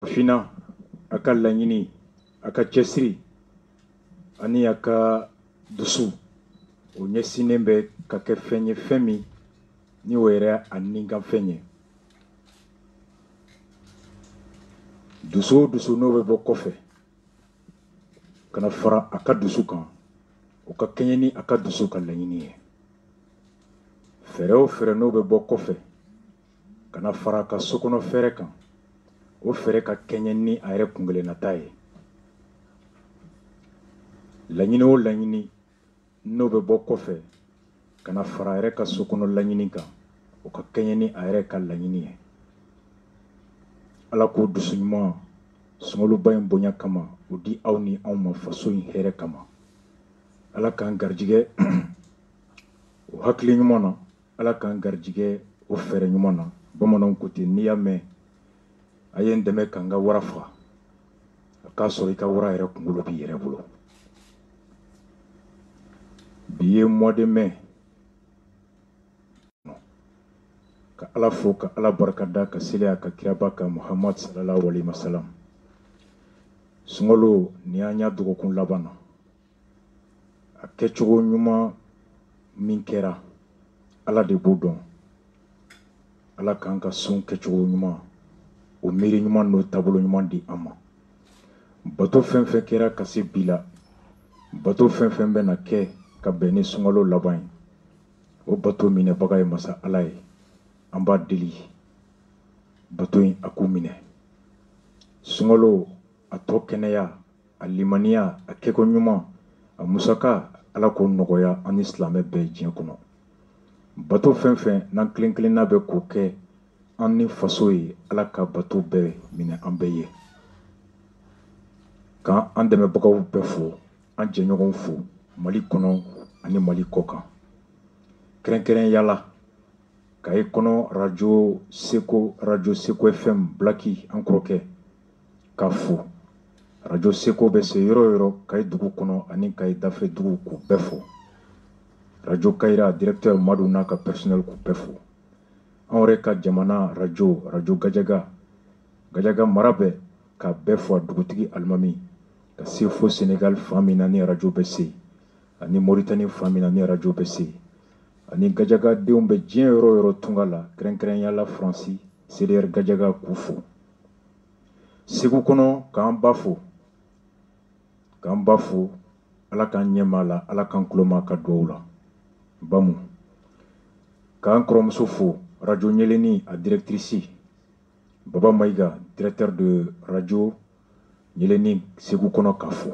Fina aka laɲini aka cɛsiri ani aka dusu o ɲɛsinnen bɛ ka kɛ fɛn ye fɛn min ni o yɛrɛ a ninkan fɛn ye. Dusu o dusu n'o bɛ bɔ kɔfɛ kana fara a ka dusu kan o ka kɛɲɛ ni a ka dusu ka laɲini ye. Fɛɛrɛ o fɛɛrɛ n'o bɛ bɔ kɔfɛ kana fara a ka sokɔnɔ fɛɛrɛ kan o fɛɛrɛ ka kɛɲɛ ni a yɛrɛ kungelennata ye. Laɲini o laɲini n'o bɛ bɔ kɔfɛ kana fara a yɛrɛ ka sokɔnɔ laɲini kan o ka kɛɲɛ ni a yɛrɛ ka laɲini ye. Ala k'o dusu ɲuman sunkaloba in bonya kama o di aw ni anw ma faso in hɛrɛ kama. Ala k'an garijigɛ o hakili ɲuman na, Ala k'an garijigɛ o fɛɛrɛ ɲuman na. Bamananw ko ten n'i y'a mɛn a ye n dɛmɛ ka n ka wara faga a k'a sɔrɔ i ka wara yɛrɛ kunkolo b'i yɛrɛ bolo. Bi ye mois de mai ka Ala fo ka Ala barikada ka seli a ka kiraba kan Muhamadu sallallahu alaihi wasallam. Sunkalo ni y'an ɲa dɔgɔkun laban na a kɛcogo ɲuman min kɛra Ala de b'o dɔn. Ala k'an ka sun kɛcogo ɲuman o miiri ɲuman n'o taabolo ɲuman di an ma. Bato fɛn fɛn kɛra ka se bi la, bato fɛn fɛn bɛ na kɛ ka bɛn ni sunkalo laban ye, o bato minɛbaga ye masa Ala ye. An b'a deli bato in a k'u minɛ. Sunkalo a tɔ kɛnɛya, a limaniya, a kɛko ɲuman, a musaka Ala k'o nɔgɔya an ni silamɛ bɛɛ diɲɛ kɔnɔ. Bato fɛn fɛn n'an kelen kelenna bɛ k'o kɛ an ni faso ye, Ala ka bato bɛɛ minɛ an bɛɛ ye. K'an an dɛmɛbagaw bɛɛ fo, an jɛɲɔgɔnw fo, Mali kɔnɔ ani Mali kɔkan. Kɛrɛnkɛrɛnya la ka i kɔnɔ radio Seko FM Blaki an kɔrɔkɛ k'a fo. Radio Seko bɛ se yɔrɔ yɔrɔ ka i dugu kɔnɔ ani ka i dafɛ dugu k'u bɛɛ fo. Radio Kayira directeur Madu n'a ka personnel k'u bɛɛ fo. An yɛrɛ ka jamana radio Gajaga mara bɛɛ k'a bɛɛ fo a dugutigi alimami ka se fo Senegal fan min na ni radio bɛ se ani Mauritanie fan min na ni radio bɛ se ani Gajaga denw bɛ diɲɛ yɔrɔ yɔrɔ tunga la kɛrɛnkɛrɛnya la Faransi CDR Gajaga k'u fo. Segu kɔnɔ k'an ba fo Ala k'an ɲɛma la, Ala k'an kuloma ka duwawu la. Bamu k'an kɔrɔmuso fo radio Ɲeleni a directrice Baba Maïga directeur de radio Ɲeleni Segu kɔnɔ k'a fo.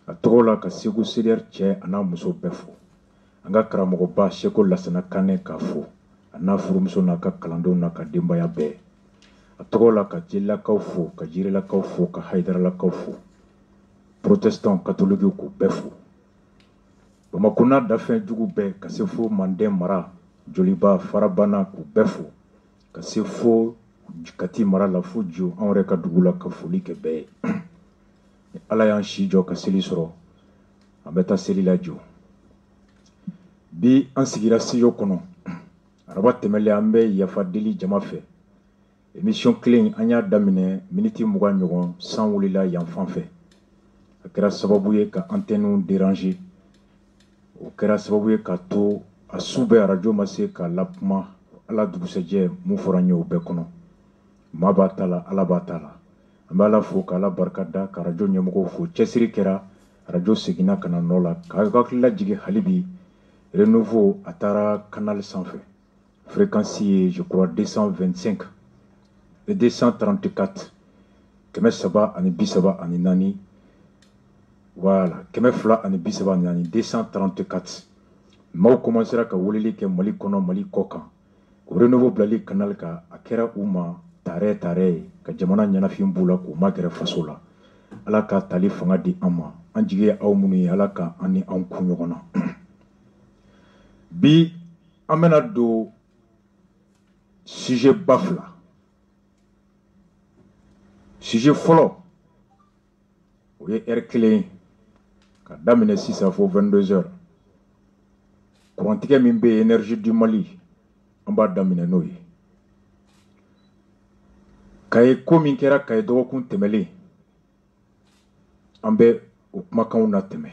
A tɔgɔ la ka Segu CDR cɛ a n'a muso bɛɛ fo. An ka karamɔgɔba Seko Lasana Kanɛ k'a fo a n'a furumuso n'a ka kalandenw n'a ka denbaya bɛɛ. A tɔgɔ la ka Jelilakaw fo, ka Jirilakaw fo, ka Hayidaralakaw fo. Protestant catholique k'u bɛɛ fo. Bamako n'a dafɛn jugu bɛɛ ka se fo Mandin mara, Joliba, Farabana k'u bɛɛ fo. Ka se fo Kati mara la fo Jo an yɛrɛ ka dugu la ka foli kɛ bɛɛ ye. Ala y'an si jɔ ka seli sɔrɔ an bɛ taa seli la Jo. Bi an sigira studio kɔnɔ araba tɛmɛlen an bɛ yafa deli jama fɛ. Émission kelen an y'a daminɛ miniti 20 ɲɔgɔn san wulila yan fan fɛ. A kɛra sababu ye ka antenne déranger. O kɛra sababu ye ka to a su bɛɛ radio ma se ka lakuma Ala dugusɛjɛ mun fɔra n ye o bɛɛ kɔnɔ. Maa b'a ta la, Ala b'a ta la. An bɛ Ala fo ka Ala barikada ka radio ɲɛmɔgɔw fo. Cɛsiri kɛra radio seginna ka na nɔ la k'a hakili lajigin hali bi renouveau a taara canal sanfɛ. Fréquence ye je crois 225 et 234 334 voilà 234 234 maaw commencera ka weleli kɛ Mali kɔnɔ Mali kɔkan o renouveau bilali canal kan a kɛra u ma tarɛ ka jamana ɲɛnafin b'u la k'u magɛrɛ faso la. Ala ka tali fanga di an ma, an jigi ye aw minnu ye, Ala ka an ni anw kun ɲɔgɔn na. Bi an bɛna don sujet ba fila. Sujet fɔlɔ o ye heure kelen ka daminɛ sisan fo 22h. Kurantigɛ min bɛ yen Énergie du Mali an b'a daminɛ n'o ye. kaye ko min kɛra kaye dɔgɔkun tɛmɛlen an bɛ o kumakanw na tɛmɛ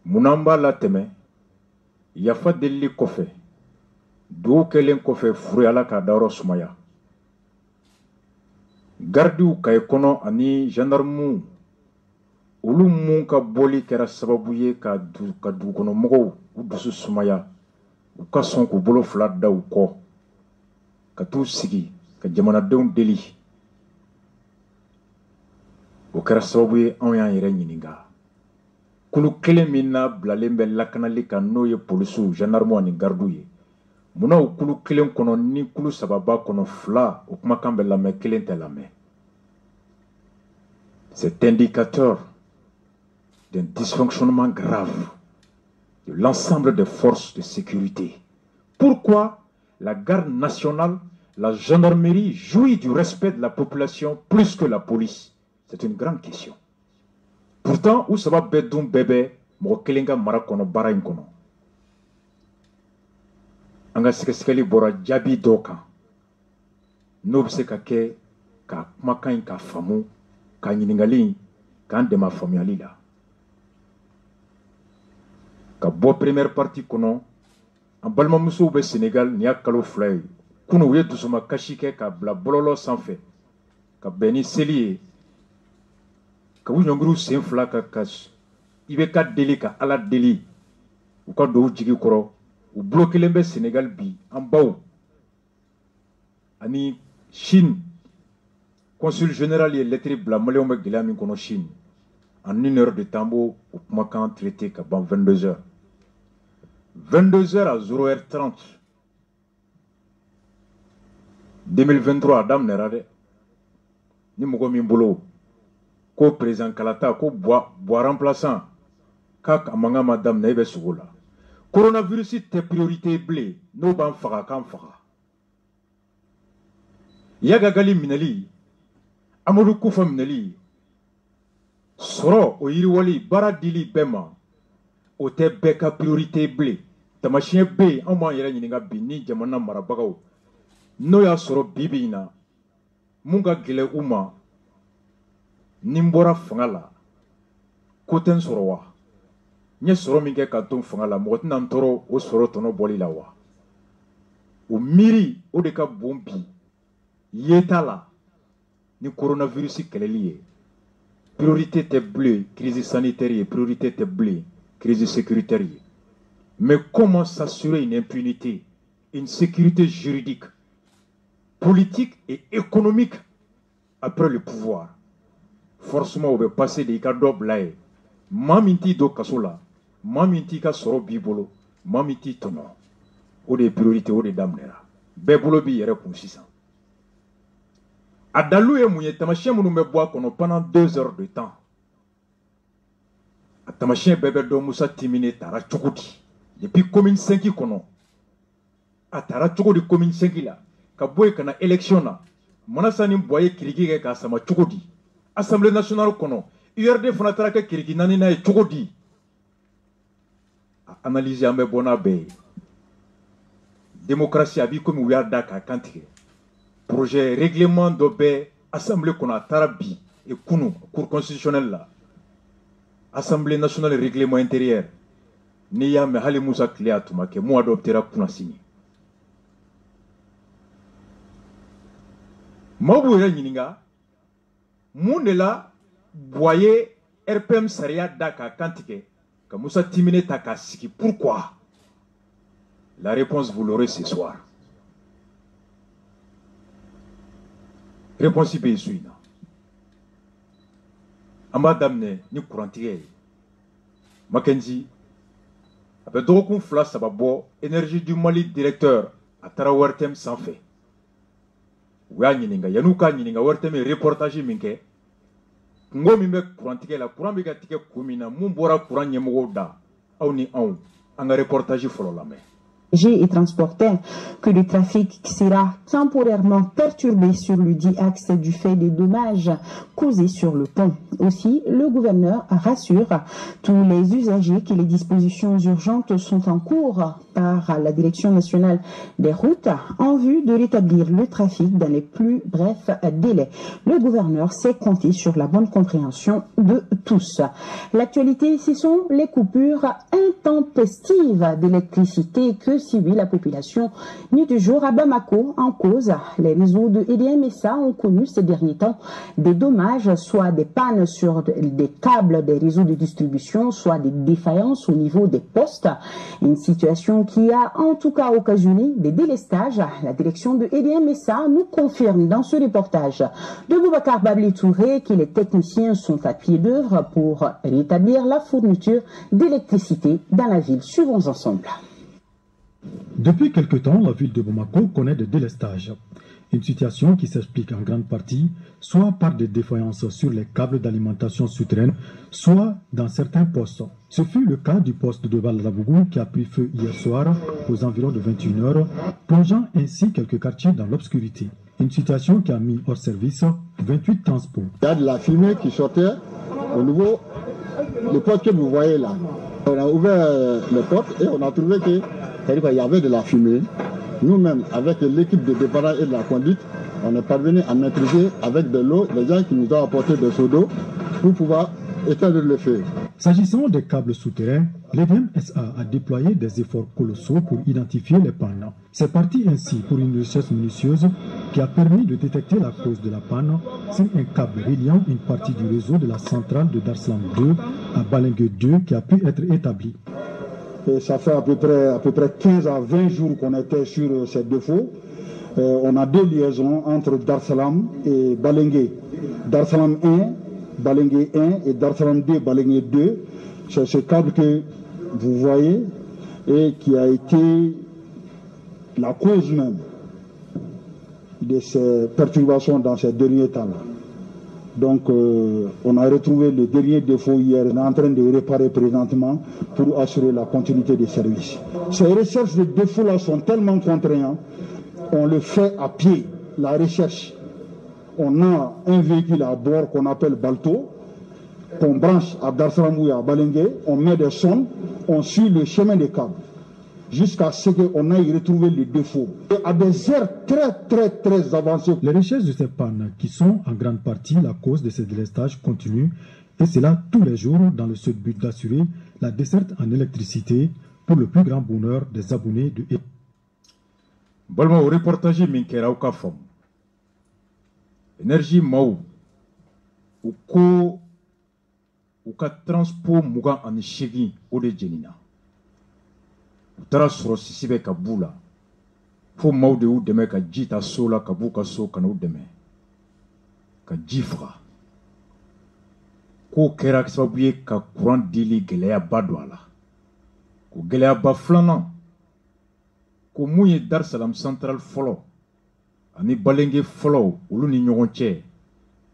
munna an b'a la tɛmɛ yafa delili kɔfɛ dugawu kɛlen kɔfɛ furu Ala k'a dayɔrɔ sumaya gardiw kaye kɔnɔ ani gendarmew olu mun ka bɔli kɛra sababu ye ka dugukɔnɔmɔgɔw u dusu sumaya u ka sɔn k'u bolo fila da u kɔ ka t'u sigi ka jamanadenw deli o kɛra sababu ye anw y'an yɛrɛ ɲininka kulu kelen min na bilalen bɛ lakanali kan n'o ye polisiw gendarmew ani gardiw ye munna o kulu kelen kɔnɔ ni kulu saba b'a kɔnɔ fila o kumakan bɛ lamɛn kelen tɛ lamɛn c'est indicateur d'un dysfonctionnement grave de l'ensemble des forces de sécurité. Pourquoi la garde nationale, la gendarmerie jouit du respect de la population plus que la police? C'est une grande question. Pourtant, où ça va bedon bébé, mo kelenga mara kono bara in kono. Anga sekali bora jabi doka. No se ka ke ka makan ka famu ka nyiningali ka ndema famiyali la. Ka bɔ première partie kɔnɔ an balimamusow bɛ Sénégal ni y'a kalo fila ye kunu u ye dusuma kasi kɛ ka bila bɔlɔlɔ sanfɛ ka bɛn ni seli ye ka u ɲɔngiriw sen fila ka i bɛ ka deli ka Ala deli u ka don u jigi kɔrɔ u bolo kelen bɛ Sénégal bi an baw ani Chine consul général ye lettre bila maliyɛnw bɛ gɛlɛya min kɔnɔ Chine en 1 heure de temps au kumakan traité ka ban 22 heures 22 heures à 0h30 2023 adam nera de ni mɔgɔ min bolo ko président Kalata ko bois remplaçant k'a manga madame na i bɛ sugo la coronavirus tɛ priorité bilen n'o b'an faga k'an faga Yagagali minɛli Amadou Koufa minɛli sɔrɔ o yiriwali baara dili bɛɛ ma o tɛ bɛɛ ka priorité bilen tamasiyɛn bɛ yen anw b'an yɛrɛ ɲininka bi ni jamana marabagaw n'o y'a sɔrɔ bi bi in na mun ka gɛlɛn u ma ni n bɔra fanga la ko tɛ n sɔrɔ wa n ye sɔrɔ min kɛ ka to fanga la mɔgɔ tɛna n tɔɔrɔ o sɔrɔ tɔnɔ bɔli la wa o miiri o de ka bon bi yeta la ni coronavirus kɛlɛli ye priorité tɛ bilen crise sanitaire ye priorité tɛ bilen crise sécuritaire ye mais comment s'assurer une impunité une sécurité juridique politique et économique après le pouvoir forcément on va passer de i ka dɔ bila ye maa min t'i don kaso la maa min t'i ka sɔrɔ b'i bolo maa min t'i tɔnɔ o de ye priorité o de daminɛra bɛɛ bolo b'i yɛrɛ kun sisan a dalu ye mun ye tamasiyɛn minnu bɛ bɔ a kɔnɔ pendant 2 heures de temps a tamasiyɛn bɛɛ bɛ dɔn Musa Timine taara cogo di depuis commune 5 kɔnɔ a taara cogo di commune 5 la ka bɔ yen ka na élection na Manasa ni Boye kiriki kɛ k'a sama cogo di Assemblée nationale kɔnɔ URD fana taara kɛ kiriki 4 nan ye cogo di a analyse an bɛ bɔ n'a bɛɛ ye démocratie a b'i komi u y'a da k'a kantigɛ projet règlement dɔ bɛ assemblée kɔnɔ a taara bi kunu cour constitutionnelle la assemblée nationale règlement intérieur n'i y'a mɛn hali Musa tile a tuma kɛ mun adoptera kunnasini maaw b'u yɛrɛ ɲininka mun de la Boye RPM sariya da k'a kantigɛ ka Musa Timine ta k'a sigi pourquoi la réponse vous l'aurez ce soir réponse bɛ yen su in na an b'a daminɛ ni kurantigɛ ye Mackenzie a bɛ dɔgɔkun 2-3 bɔ énergie du Mali directeur a taara WRTM sanfɛ u y'a ɲininka yan'u k'a ɲininka WRTM ye reportage min kɛ kungo min bɛ kurantigɛ la kuran bɛ ka tigɛ kun min na mun bɔra kuran ɲɛmɔgɔw da aw ni anw an ka reportage fɔlɔ lamɛn et transporteurs que le trafic sera temporairement perturbé sur le dit axe du fait des dommages causés sur le pont. Aussi, le gouverneur rassure tous les usagers que les dispositions urgentes sont en cours par la Direction nationale des routes en vue de rétablir le trafic dans les plus brefs délais. Le gouverneur sait compter sur la bonne compréhension de tous. L'actualité, ce sont les coupures intempestives d'électricité que subit la population nuit du jour à Bamako. En cause, les réseaux de EDM-SA ont connu ces derniers temps des dommages, soit des pannes sur des câbles des réseaux de distribution, soit des défaillances au niveau des postes. Une situation qui a en tout cas occasionné des délestages. La direction de EDM-SA nous confirme dans ce reportage de Boubacar Babli Touré que les techniciens sont à pied d'œuvre pour rétablir la fourniture d'électricité dans la ville. Suivons ensemble. Depuis quelque temps, la ville de Bamako connaît des délestages. Une situation qui s'explique en grande partie soit par des défaillances sur les câbles d'alimentation souterraine, soit dans certains postes. Ce fut le cas du poste de Val-Labougou qui a pris feu hier soir aux environs de 21 h, plongeant ainsi quelques quartiers dans l'obscurité. Une situation qui a mis hors service 28 transports. Il y a de la fumée qui sortait au niveau des portes que vous voyez là. On a ouvert les portes et on a trouvé qu'il y avait de la fumée. Nous-mêmes, avec l'équipe de dépannage et de la conduite, on est parvenu à maîtriser avec de l'eau les gens qui nous ont apporté des seaux d'eau pour pouvoir éteindre le feu. S'agissant des câbles souterrains, l'EDM-SA a déployé des efforts colossaux pour identifier les pannes. C'est parti ainsi pour une recherche minutieuse qui a permis de détecter la cause de la panne sur un câble reliant une partie du réseau de la centrale de Darsalam 2 à Balengue 2 qui a pu être établi. Et ça fait à peu près 15 à 20 jours qu'on était sur ces défauts. On a deux liaisons entre Darsalam et Balengue. Darsalam 1, Balengue 1 et Darsalam 2, Balengue 2. C'est ce câble que vous voyez et qui a été la cause même de ces perturbations dans ces derniers temps-là. Donc, on a retrouvé le dernier défaut hier. On est en train de réparer présentement pour assurer la continuité des services. Ces recherches de défauts-là sont tellement contraignantes. On le fait à pied, la recherche. On a un véhicule à bord qu'on appelle Balto, qu'on branche à Darsalam ou à Balengue. On met des sondes, on suit le chemin des câbles jusqu'à ce qu'on aille retrouver les défauts. À des heures très avancées. Les recherches de ces pannes, qui sont en grande partie la cause de ces délestages, continuent, et cela tous les jours dans le seul but d'assurer la desserte en électricité pour le plus grand bonheur des abonnés de E. Balma au reportage Minkera au Kafom. Énergie Maou. Ou ko ou ka transport muga en chegi au de Jenina. U taara sɔrɔ sisi bɛ ka b'u la fo maaw de y'u dɛmɛ ka ji ta so la ka b'u ka so ka n'u dɛmɛ ka ji faga k'o kɛra sababu ye ka kuran dili gɛlɛyaba don a la ko gɛlɛyaba filanan ko mun ye Darsalam central fɔlɔ ani Balengue fɔlɔ olu ni ɲɔgɔn cɛ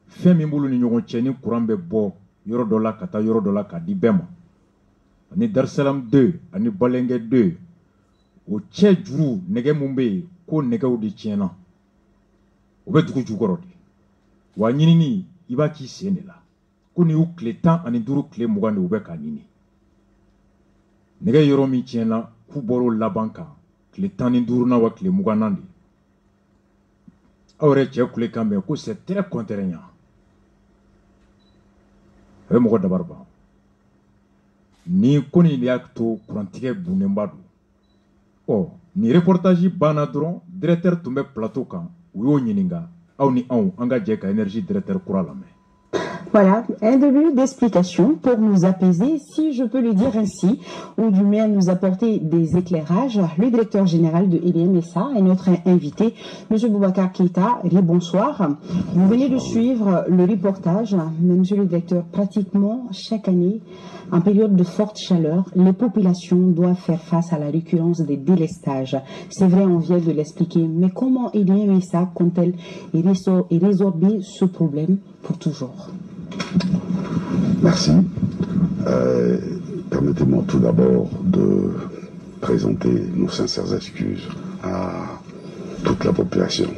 fɛn min b'olu ni ɲɔgɔn cɛ ni kuran bɛ bɔ yɔrɔ dɔ la ka taa yɔrɔ dɔ la k'a di bɛɛ ma ani Darsalam 2 ani Balengue 2 o cɛ juru nɛgɛ mun bɛ yen ko nɛgɛw de tiɲɛna o bɛ dugu jukɔrɔ de wa ɲinini i b'a k'i sen de la ko nin y'u tile 15 tile 20 de u bɛ k'a ɲini nɛgɛ yɔrɔ min tiɲɛna k'u bɔr'o laban kan tile 15nan wa tile 20nan de aw yɛrɛ cɛ kulekan mɛn ko c'est très contraignant a bɛ mɔgɔ dabari ban ni ko nin de y'a to kurantigɛ bunnenba don ni reportage banna dɔrɔn directeur tun bɛ plateau kan u y'o ɲininka aw ni anw an ka jɛ ka énergie directeur kura lamɛn. Voilà, un début d'explication pour nous apaiser, si je peux le dire ainsi, ou du moins nous apporter des éclairages. Le directeur général de EDM-SA est notre invité, M. Boubacar Keïta. Bonsoir. Vous venez de suivre le reportage, mais M. le directeur, pratiquement chaque année, en période de forte chaleur, les populations doivent faire face à la récurrence des délestages. C'est vrai, on vient de l'expliquer, mais comment EDM-SA compte-t-elle résorber ce problème pour toujours? Merci. Permettez-moi tout d'abord de présenter nos sincères excuses à toute la population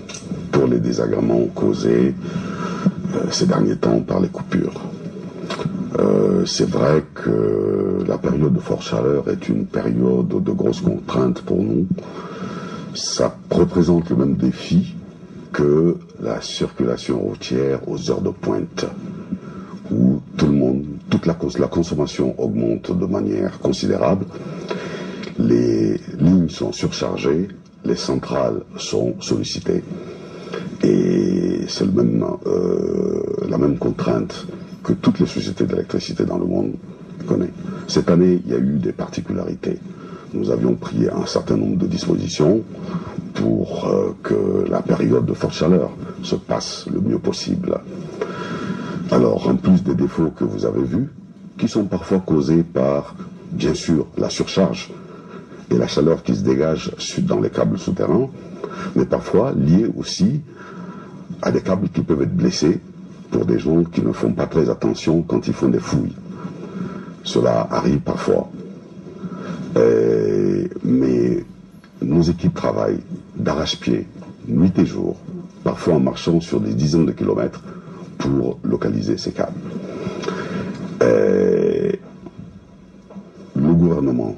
pour les désagréments causés ces derniers temps par les coupures. C'est vrai que la période de forte chaleur est une période de grosses contraintes pour nous. Ça représente le même défi que la circulation routière aux heures de pointe, où toute la consommation augmente de manière considérable. Les lignes sont surchargées, les centrales sont sollicitées. Et c'est la même contrainte que toutes les sociétés d'électricité dans le monde connaissent. Cette année, il y a eu des particularités. Nous avions pris un certain nombre de dispositions pour que la période de forte chaleur se passe le mieux possible. Alors, en plus des défauts que vous avez vus, qui sont parfois causés par, bien sûr, la surcharge et la chaleur qui se dégage dans les câbles souterrains, mais parfois liés aussi à des câbles qui peuvent être blessés pour des gens qui ne font pas très attention quand ils font des fouilles. Cela arrive parfois. Mais nos équipes travaillent d'arrache-pied, nuit et jour, parfois en marchant sur des dizaines de kilomètres pour localiser ces câbles. Le gouvernement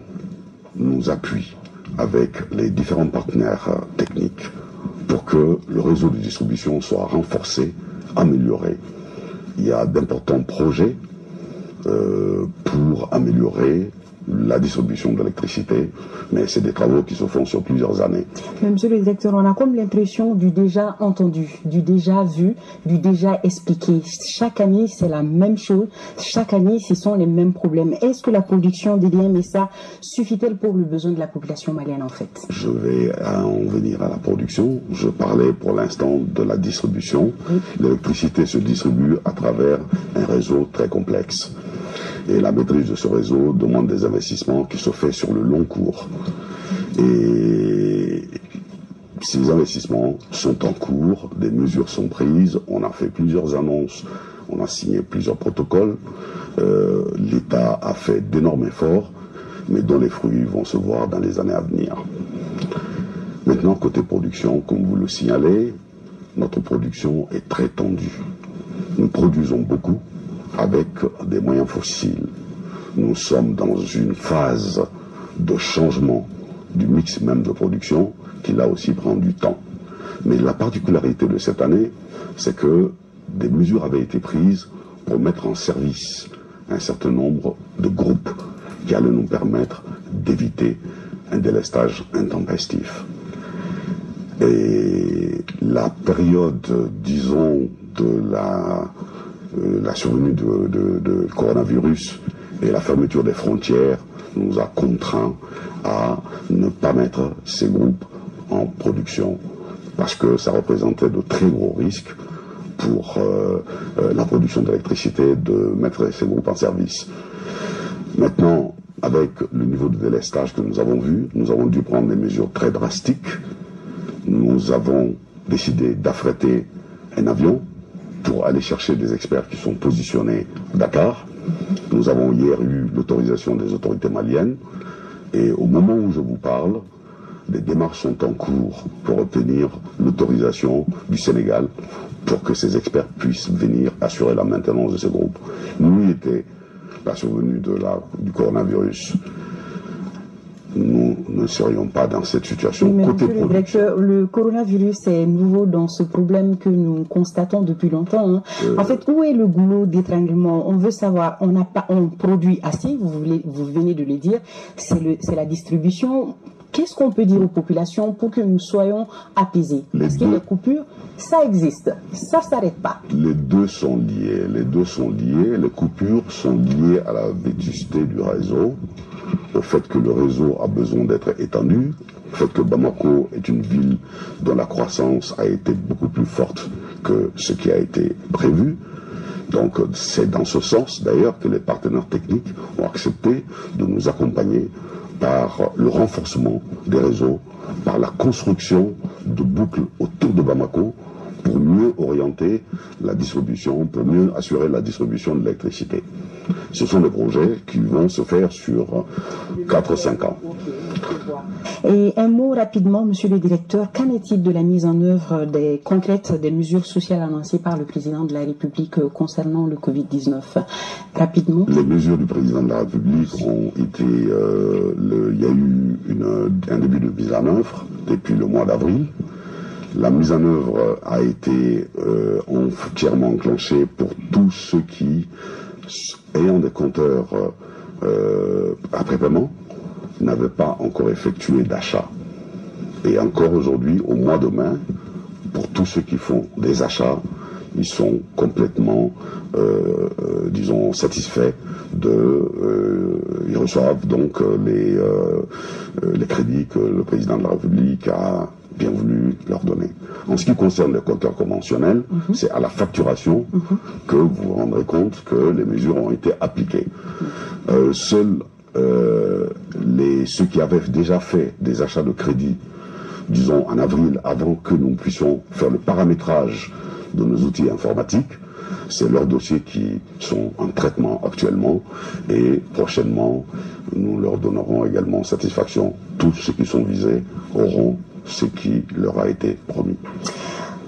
nous appuie avec les différents partenaires techniques pour que le réseau de distribution soit renforcé, amélioré. Il y a d'importants projets pour améliorer la distribution d'électricité, mais c'est des travaux qui se font sur plusieurs années. Mais monsieur le directeur, on a comme l'impression du déjà entendu, du déjà vu, du déjà expliqué. Chaque année, c'est la même chose. Chaque année, ce sont les mêmes problèmes. Est-ce que la production d'EDMSA suffit-elle pour le besoin de la population malienne, en fait? Je vais en venir à la production. Je parlais pour l'instant de la distribution. Oui. L'électricité se distribue à travers un réseau très complexe. Et la maîtrise de ce réseau demande des investissements qui se font sur le long cours. Et ces investissements sont en cours, des mesures sont prises, on a fait plusieurs annonces, on a signé plusieurs protocoles. L'État a fait d'énormes efforts, mais dont les fruits vont se voir dans les années à venir. Maintenant, côté production, comme vous le signalez, notre production est très tendue. Nous produisons beaucoup avec des moyens fossiles. Nous sommes dans une phase de changement du mix même de production qui là aussi prend du temps. Mais la particularité de cette année, c'est que des mesures avaient été prises pour mettre en service un certain nombre de groupes qui allaient nous permettre d'éviter un délestage intempestif. Et la période, disons, de la survenue de coronavirus et la fermeture des frontières nous a contraints à ne pas mettre ces groupes en production parce que ça représentait de très gros risques pour la production d'électricité de mettre ces groupes en service. Maintenant, avec le niveau de délestage que nous avons vu, nous avons dû prendre des mesures très drastiques. Nous avons décidé d'affréter un avion pour aller chercher des experts qui sont positionnés à Dakar. Nous avons hier eu l'autorisation des autorités maliennes et au moment où je vous parle, des démarches sont en cours pour obtenir l'autorisation du Sénégal pour que ces experts puissent venir assurer la maintenance de ces groupes. Nous était la survenue du coronavirus, nous ne serions pas dans cette situation. Mais côté directeur, le coronavirus est nouveau dans ce problème que nous constatons depuis longtemps. Hein. En fait, où est le goulot d'étranglement? On veut savoir, on produit assez, vous venez de le dire, c'est la distribution. Qu'est-ce qu'on peut dire aux populations pour que nous soyons apaisés? Parce que les coupures, ça existe, ça ne s'arrête pas. Les deux sont liés, les coupures sont liées à la vétusté du réseau, au fait que le réseau a besoin d'être étendu, au fait que Bamako est une ville dont la croissance a été beaucoup plus forte que ce qui a été prévu. Donc c'est dans ce sens d'ailleurs que les partenaires techniques ont accepté de nous accompagner par le renforcement des réseaux, par la construction de boucles autour de Bamako pour mieux orienter la distribution, pour mieux assurer la distribution de l'électricité. Ce sont des projets qui vont se faire sur 4 ou 5 ans. Et un mot rapidement, monsieur le directeur, qu'en est-il de la mise en œuvre concrète des mesures sociales annoncées par le président de la République concernant le Covid-19? Rapidement. Les mesures du président de la République ont été... il y a eu un début de mise en œuvre depuis le mois d'avril. La mise en œuvre a été entièrement enclenchée pour tous ceux qui, ayant des compteurs après paiement, n'avaient pas encore effectué d'achat. Et encore aujourd'hui, au mois de mai, pour tous ceux qui font des achats, ils sont complètement, disons, satisfaits ils reçoivent donc les crédits que le président de la République a bien voulu leur donner. En ce qui concerne les compteurs conventionnels, c'est à la facturation que vous vous rendrez compte que les mesures ont été appliquées. Seuls ceux qui avaient déjà fait des achats de crédit, disons en avril, avant que nous puissions faire le paramétrage de nos outils informatiques, c'est leurs dossiers qui sont en traitement actuellement et prochainement nous leur donnerons également satisfaction. Tous ceux qui sont visés auront ce qui leur a été promis.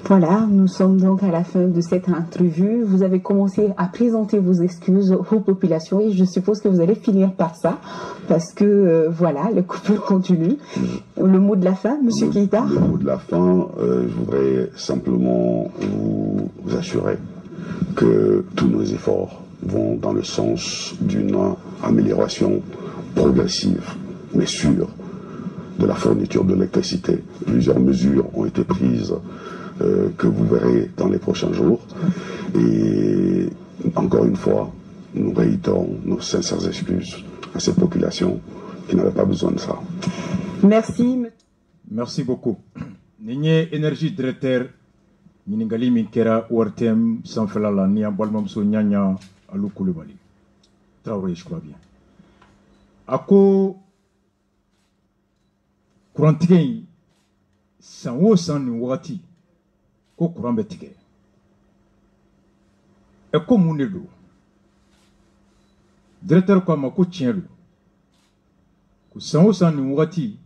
Voilà, nous sommes donc à la fin de cette entrevue. Vous avez commencé à présenter vos excuses aux populations et je suppose que vous allez finir par ça parce que voilà, les coupures continuent. Le mot de la fin, monsieur Keïta? Le mot de la fin, je voudrais simplement vous assurer que tous nos efforts vont dans le sens d'une amélioration progressive, mais sûre, de la fourniture de l'électricité. Plusieurs mesures ont été prises que vous verrez dans les prochains jours. Et encore une fois, nous réitérons nos sincères excuses à cette population qui n'avait pas besoin de ça. Merci. Merci beaucoup. Nigné énergie directeur Ningali Minkera ORTM Sanfelala Nia Balmamso Nyanya Alou Koulibaly. Traoré, je crois bien. Ako Courantigay Sanwo San Wati ko courant bɛ tigɛ ɛ ko mun de don directeur ko a ma ko tiɲɛ don ko san o san nin wagati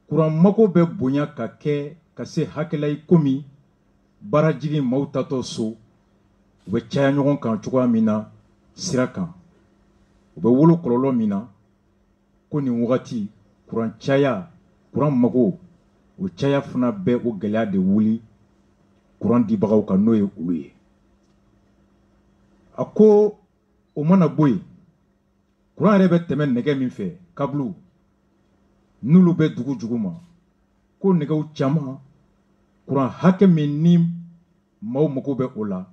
courant mako bɛ bonya ka kɛ ka se hakɛla i komi baara jigin maaw tatɔ so u bɛ caya ɲɔgɔn kan cogoya min na sira kan u bɛ wolo kɔlɔlɔ min na ko nin wagati courant caya courant mako o caya fana bɛ o gɛlɛya de wuli courant dibagaw kan n'o ye olu ye a ko o mana bɔ yen courant yɛrɛ bɛ tɛmɛ nɛgɛ min fɛ câble n'olu bɛ dugu jugu ma ko nɛgɛw caman courant hakɛ min ni maaw mago bɛ o la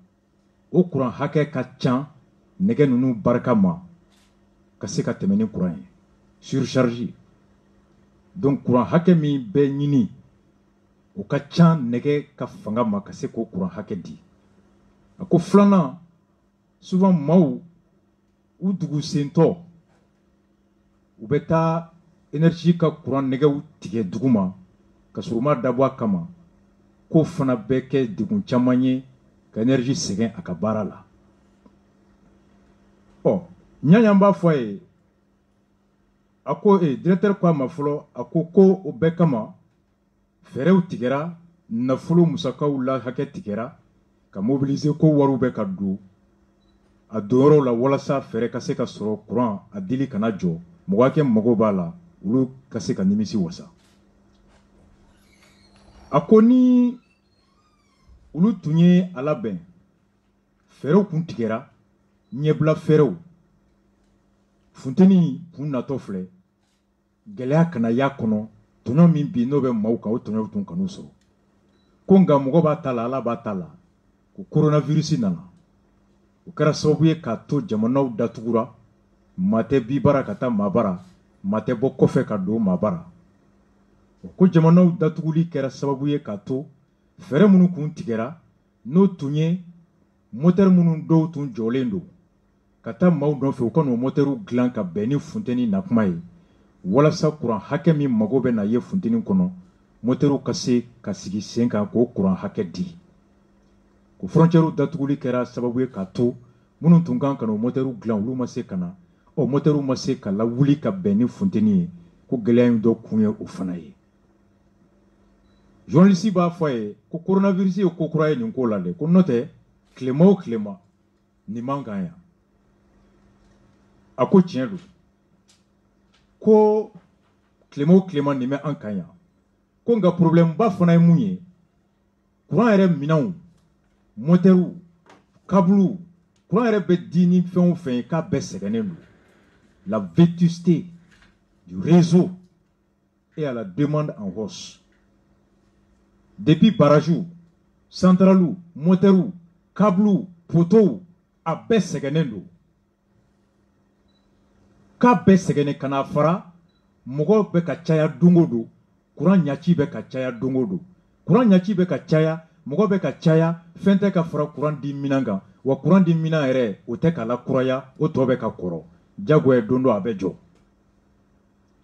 o courant hakɛ ka ca nɛgɛ ninnu barika ma ka se ka tɛmɛ ni courant ye surcharge donc courant hakɛ min bɛ ɲini o ka ca nɛgɛ ka fanga ma ka se k'o courant hakɛ di a ko filanan souvent maaw u dugu sentɔ u bɛ taa énergie ka courant nɛgɛw tigɛ dugu ma ka sɔrɔ u ma dabɔ a kama k'o fana bɛ kɛ degun caman ye ka énergie sɛgɛn a ka baara la ɔ ɲaɲa b'a fɔ a ye a ko directeur ko a ma fɔlɔ a ko o bɛɛ kama fɛɛrɛw tigɛra nafolo musakaw la hakɛ tigɛra ka mobiliser ko wariw bɛ ka don a donyɔrɔw la walasa fɛɛrɛ ka se ka sɔrɔ courant a dili kana jɔ mɔgɔ hakɛ mago b'a la olu ka se ka nimisi wasa a ko ni olu tun ye a labɛn fɛɛrɛw kun tigɛra ɲɛbila fɛɛrɛw funteni kun natɔ filɛ gɛlɛya kana y'a kɔnɔ tɔɲɔ min bi n'o bɛ maaw kan o tɔɲɔ tun kan'u sɔrɔ ko nka mɔgɔ b'a ta la ala b'a ta la ko coronavirus nana o kɛra sababu ye k'a to jamanaw datugura maa tɛ bi bara ka taa maa bara maa tɛ bɔ kɔfɛ ka don maa bara ko jamanaw datuguli kɛra sababu ye k'a to fɛɛrɛ minnu kun tigɛra n'o tun ye moteur minnu dɔw tun jɔlen don ka taa maaw nɔfɛ u ka n'o moteurw dilan ka bɛn ni funteni nakuma ye walasa courant hakɛ min mago bɛ na ye funteni kɔnɔ moteurw ka se ka sigi sen kan k'o courant hakɛ di ko frontières datuguli kɛra sababu ye k'a to minnu tun kan ka n'o moteurw dilan olu ma se ka na o moteurw ma se ka lawuli ka bɛn ni funteni ye ko gɛlɛya in dɔ kun ye o fana ye journaliste b'a fɔ a ye ko coronavirus ye ko kura ye nin ko la dɛ ko n'o tɛ tilema o tilema nin man kan yan a ko tiɲɛ don ko tilema o tilema nin bɛ an kan yan ko nka problème ba fana ye mun ye courant yɛrɛ minɛnw motɛriw câblew courant yɛrɛ bɛ di ni fɛn o fɛn ye k'a bɛɛ sɛgɛnnen don la vétusté du réseau est à la demande en hausse. Depuis barrages, centrales, moteurs, câbles, poteaux, a bɛɛ sɛgɛnnen don. K'a bɛɛ sɛgɛnnen kana fara mɔgɔw bɛ ka caya don o don courant ɲaci bɛ ka caya don o don courant ɲaci bɛ ka caya mɔgɔ bɛ ka caya fɛn tɛ ka fara courant di minɛn kan wa courant di minɛn yɛrɛ o tɛ ka lakuraya o tɔ bɛ ka kɔrɔ jagoya don dɔ a bɛ jɔ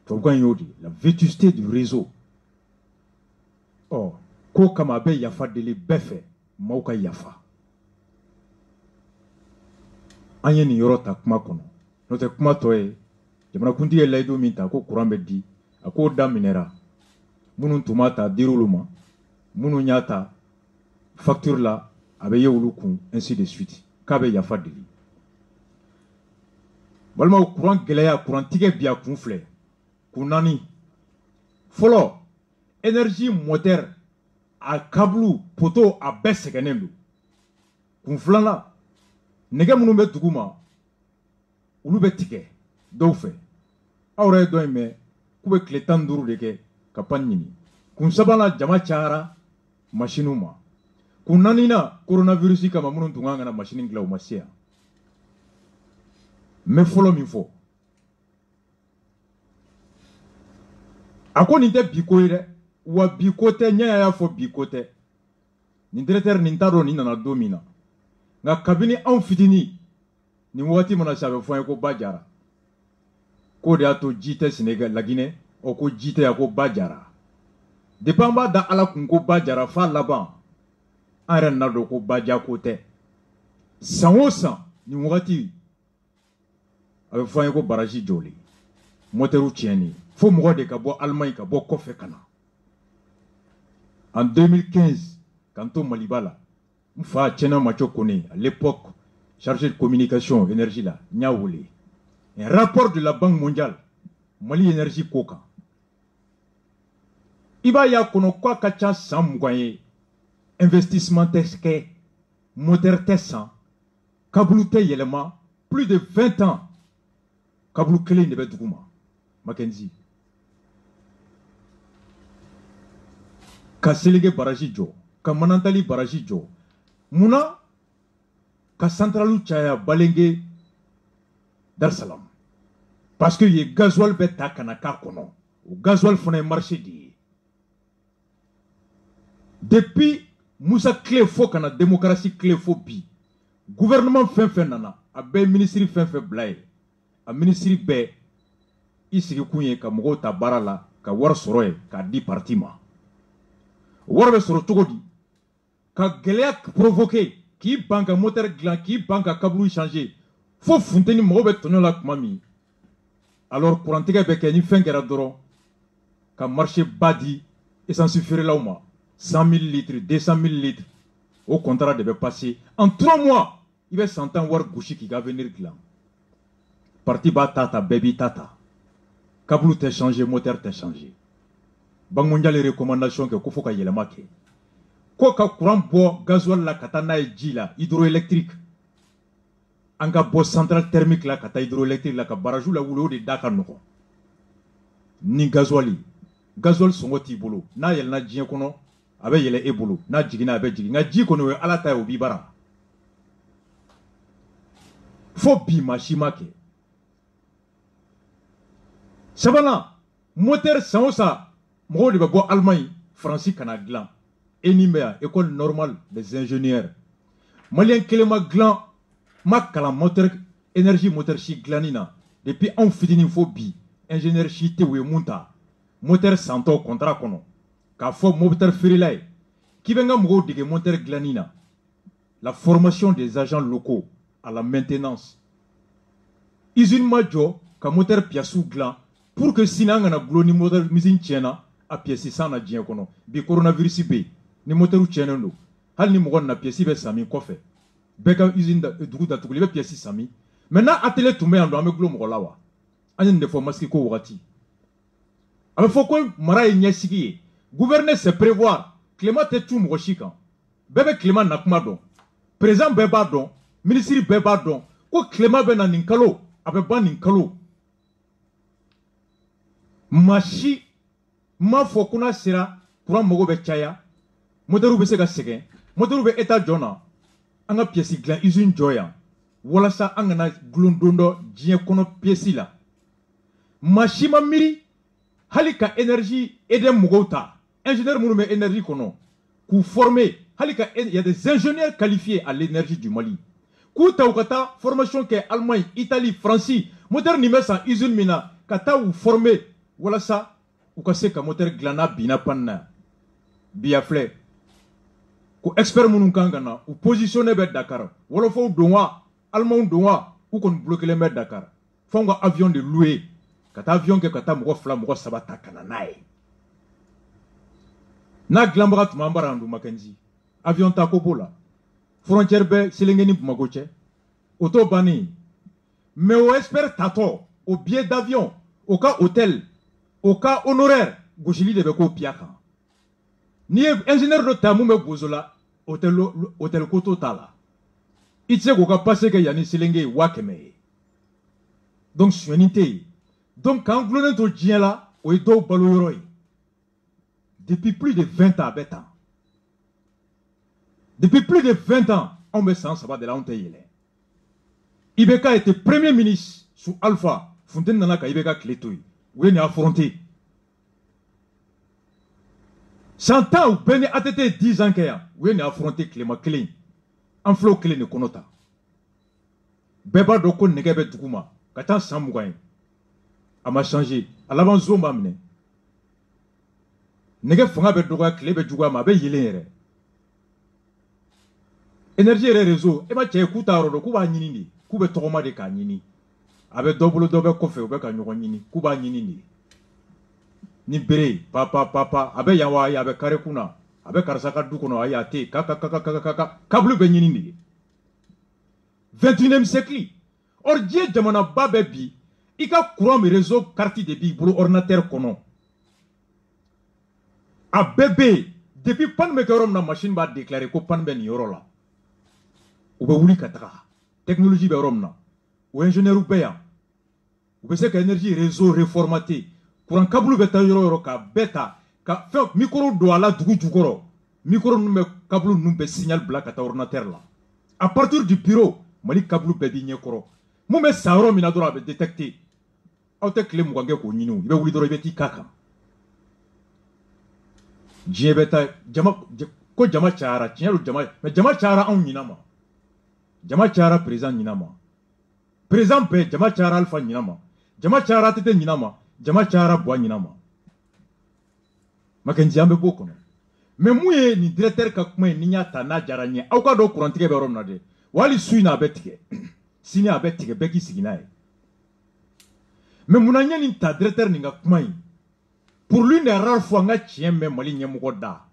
tubabukan y'o de la vétusté du réseau ɔ ko kama a bɛ yafa deli bɛɛ fɛ maaw ka yafa an ye nin yɔrɔ ta kuma kɔnɔ n'o tɛ kuma tɔ ye jamanakuntigi ye layidu min ta ko courant bɛ di a k'o daminɛra minnu tun b'a ta dir'olu ma minnu y'a ta facture la a bɛ ye olu kun ainsi de suite k'a bɛ yafa deli balimaw courant gɛlɛya courant tigɛ bi a kun filɛ kun naani fɔlɔ énergie moteur a câble poteau a bɛɛ sɛgɛnnen don kun filanan nɛgɛ minnu bɛ dugu ma olu bɛ tigɛ dɔw fɛ aw yɛrɛ ye dɔ in mɛn k'u bɛ tile 15 de kɛ ka pan ɲini kun sabanan jama cayara machine ma kun naaninan coronavirus kama minnu tun kan ka na machine dilan u ma se yan n bɛ fɔlɔ min fɔ a ko nin tɛ bi ko ye dɛ wa bi ko tɛ ɲɛya y'a fɔ bi ko tɛ nin directeur nin t'a dɔn nin nana don min na nka kabini anw fitinin nin waati mana se a bɛ fɔ an ye ko ba jara k'o de y'a to ji tɛ Sénégal Laginɛ ɔ ko ji tɛ yan ko ba jara depuis an b'a da Ala kun ko ba jara f'a laban an yɛrɛ nana dɔn ko ba ja ko tɛ san o san nin wagati a bɛ fɔ an ye ko barrage jɔlen moteur tiɲɛnen fo mɔgɔ de ka bɔ Allemagne ka bɔ kɔfɛ ka na en 2015 k'an to Maliba la n fa Tiɛna Macho Kone à l'époque chargé de communication énergie la n y'a wele un rapport de la Banque mondiale Mali énergie ko kan i b'a y'a kɔnɔ k'a ka ca san 20 ye investissement tɛ kɛ moteur tɛ san câble tɛ yɛlɛma plus de 20 ans câble kelen de bɛ dugu ma Mackenzie ka Selege barrage jɔ ka Manantali barrage jɔ munna ka centralu caya Balenge Dar Salam parce que ye gasoil bɛ ta kana k'a kɔnɔ o gasoil fana ye marché de ye depuis Musa Tile fo kana démocratie Tile fo bi gouvernement fɛn fɛn nana a bɛɛ ministre fɛn fɛn bila ye a ministre bɛɛ i sigi kun ye ka mɔgɔw ta baara la ka wari sɔrɔ ye k'a di parti ma wari bɛ sɔrɔ cogo di ka gɛlɛya provoquer k'i ban ka moteur dilan k'i ban ka câble changer fo funteni mɔgɔw bɛ tɔɲɔ la tuma min alors courant-tigɛ bɛ kɛ ni fɛn kɛra dɔrɔn ka marché ba di essence feerelaw ma 100 000 litres 200 000 litres o contrat de bɛ passer en 3 mois i bɛ san 10 wari gosi k'i ka avenir dilan parti b'a ta ta bɛɛ b'i ta ta câble tɛ changer moteur tɛ changer Banque mondiale ye recommandation kɛ ko fo ka yɛlɛma kɛ ko ka courant bɔ gasoil la ka taa n'a ye ji la hydroélectrique an ka bɔ centrale thermique la ka taa hydroélectrique la ka barrage la wuli o de da ka nɔgɔn ni gasoil sɔngɔ t'i bolo n'a yɛlɛnna diɲɛ kɔnɔ a bɛ yɛlɛ e bolo n'a jiginna a bɛ jigin nka ji kɔni o ye Ala ta ye o b'i bara fo bi maa si ma kɛ sabanan moteur san o san mɔgɔw de bɛ bɔ Allemagne Faransi kana dilan ENIM bɛ yan école normale des ingénieurs maliyɛn kelen ma dilan ma kalan moteur énergie moteur si dilanni na depuis anw fitinin fo bi ingénieur si tɛ u ye mun ta moteur santɔ contrat kɔnɔ k'a fɔ moteur feerela ye k'i bɛ n ka mɔgɔw dege moteur dilanni na la formation des agents locaux à la maintenance usine ma jɔ ka moteur pièces dilan pour que sinon on a glo ni moteur misin tiena a pièce sans na dien kono bi coronavirus be ni moteur tiena ndo hal ni mo na pièce be sami ko fe beka usine da dugu da tukuli be pièce sami maintenant atelier tumbe ando ame glo mo lawa ani de fo maski ko wati ame fo ko mara e nyasigi gouverner c'est prévoir Clément te tout mo chikan bebe Clément na kuma don président beba don ministre beba don ko Clément be na ninkalo abe ban ninkalo machi ma fo kuna sira courant mogo be chaya moteru be se ka segen moteru be état jona anga pièce glan usine joya wala sa anga na glondondo dien kono pièce la machi ma miri halika énergie edem mogo ta ingénieur munu me énergie kono ku former halika il y a des ingénieurs qualifiés à l'énergie du Mali ku tawkata formation ke Allemagne Italie France moteur ni mesa usine mina kata ou former wala sa ou ka se ka moteur glana bina panna biafle ko expert munu kangana ou positionner be Dakar wala fo donwa allemand donwa ou kon bloquer les mer Dakar fonga avion de louer kata avion ke kata mo fla mo sabata kananae na glambara tumambara ndu makenzi avion ta ko bola frontière be selengeni bumagoche auto bani mais au expert tato au billet d'avion au cas hôtel au cas honoraire goshili de beko piaka ni ingénieur de tamu me bozola hôtel koto tala itse ko ka passer que yani selenge wakeme donc suinité donc quand glone to dien là o do baloroi depuis plus de 20 ans bêta depuis plus de 20 ans on me sent ça va de la honte yele Ibeka était premier ministre sous Alpha Fontaine Nanaka Ibeka Kletoui où il a affronté 100 ans ou Bene ATT 10 ans où il a affronté Clément Clé en flot Clé ne konota Beba Doko Negebe Dukuma Katan Samougain a m'a changé à l'avant Zomba mine Nege Fonga Bedoga Clé Bedouga ma be yele énergie et réseau et ma tche kuta rodo kuba nyini kube tokoma de ka nyini abe double kofe obe ka nyoko nyini kuba nyini ni bere papa abe yawa ya abe kare kuna abe karsaka du kono ayate kaka kablu be nyini ni 21e siècle or die jamana babe bi ika courant mi réseau carte de bi bulu ordinateur kono abebe depuis pan me korom na machine ba déclarer ko pan ben yoro la ou be wuli kataka technologie be romna ou ingénieur ou beya ou be se ka énergie réseau reformaté courant câble be ta yoro ka beta ka fe micro do ala dugu jugoro micro numbe câble numbe signal black ata ordinateur la à partir du bureau mali câble be bi nyekoro mo me sawro mina dora be détecter auto clé mo gange ko nyinu be wuli doro be ti kaka jebeta jama ko jama chara tinyalo jama mais jama chara on nyinama jama chara président nyinama président be jama chara alpha nyinama jama chara tete nyinama jama chara bois nyinama makenji ambe boko mais muye ni directeur ka kuma ni nyata na jaranye au ka do courantike be romna de wali suina betike sini abetike beki siginae mais munanya ni ta directeur ni nga kuma pour lui ne rare fois nga chien me mali nyemugo da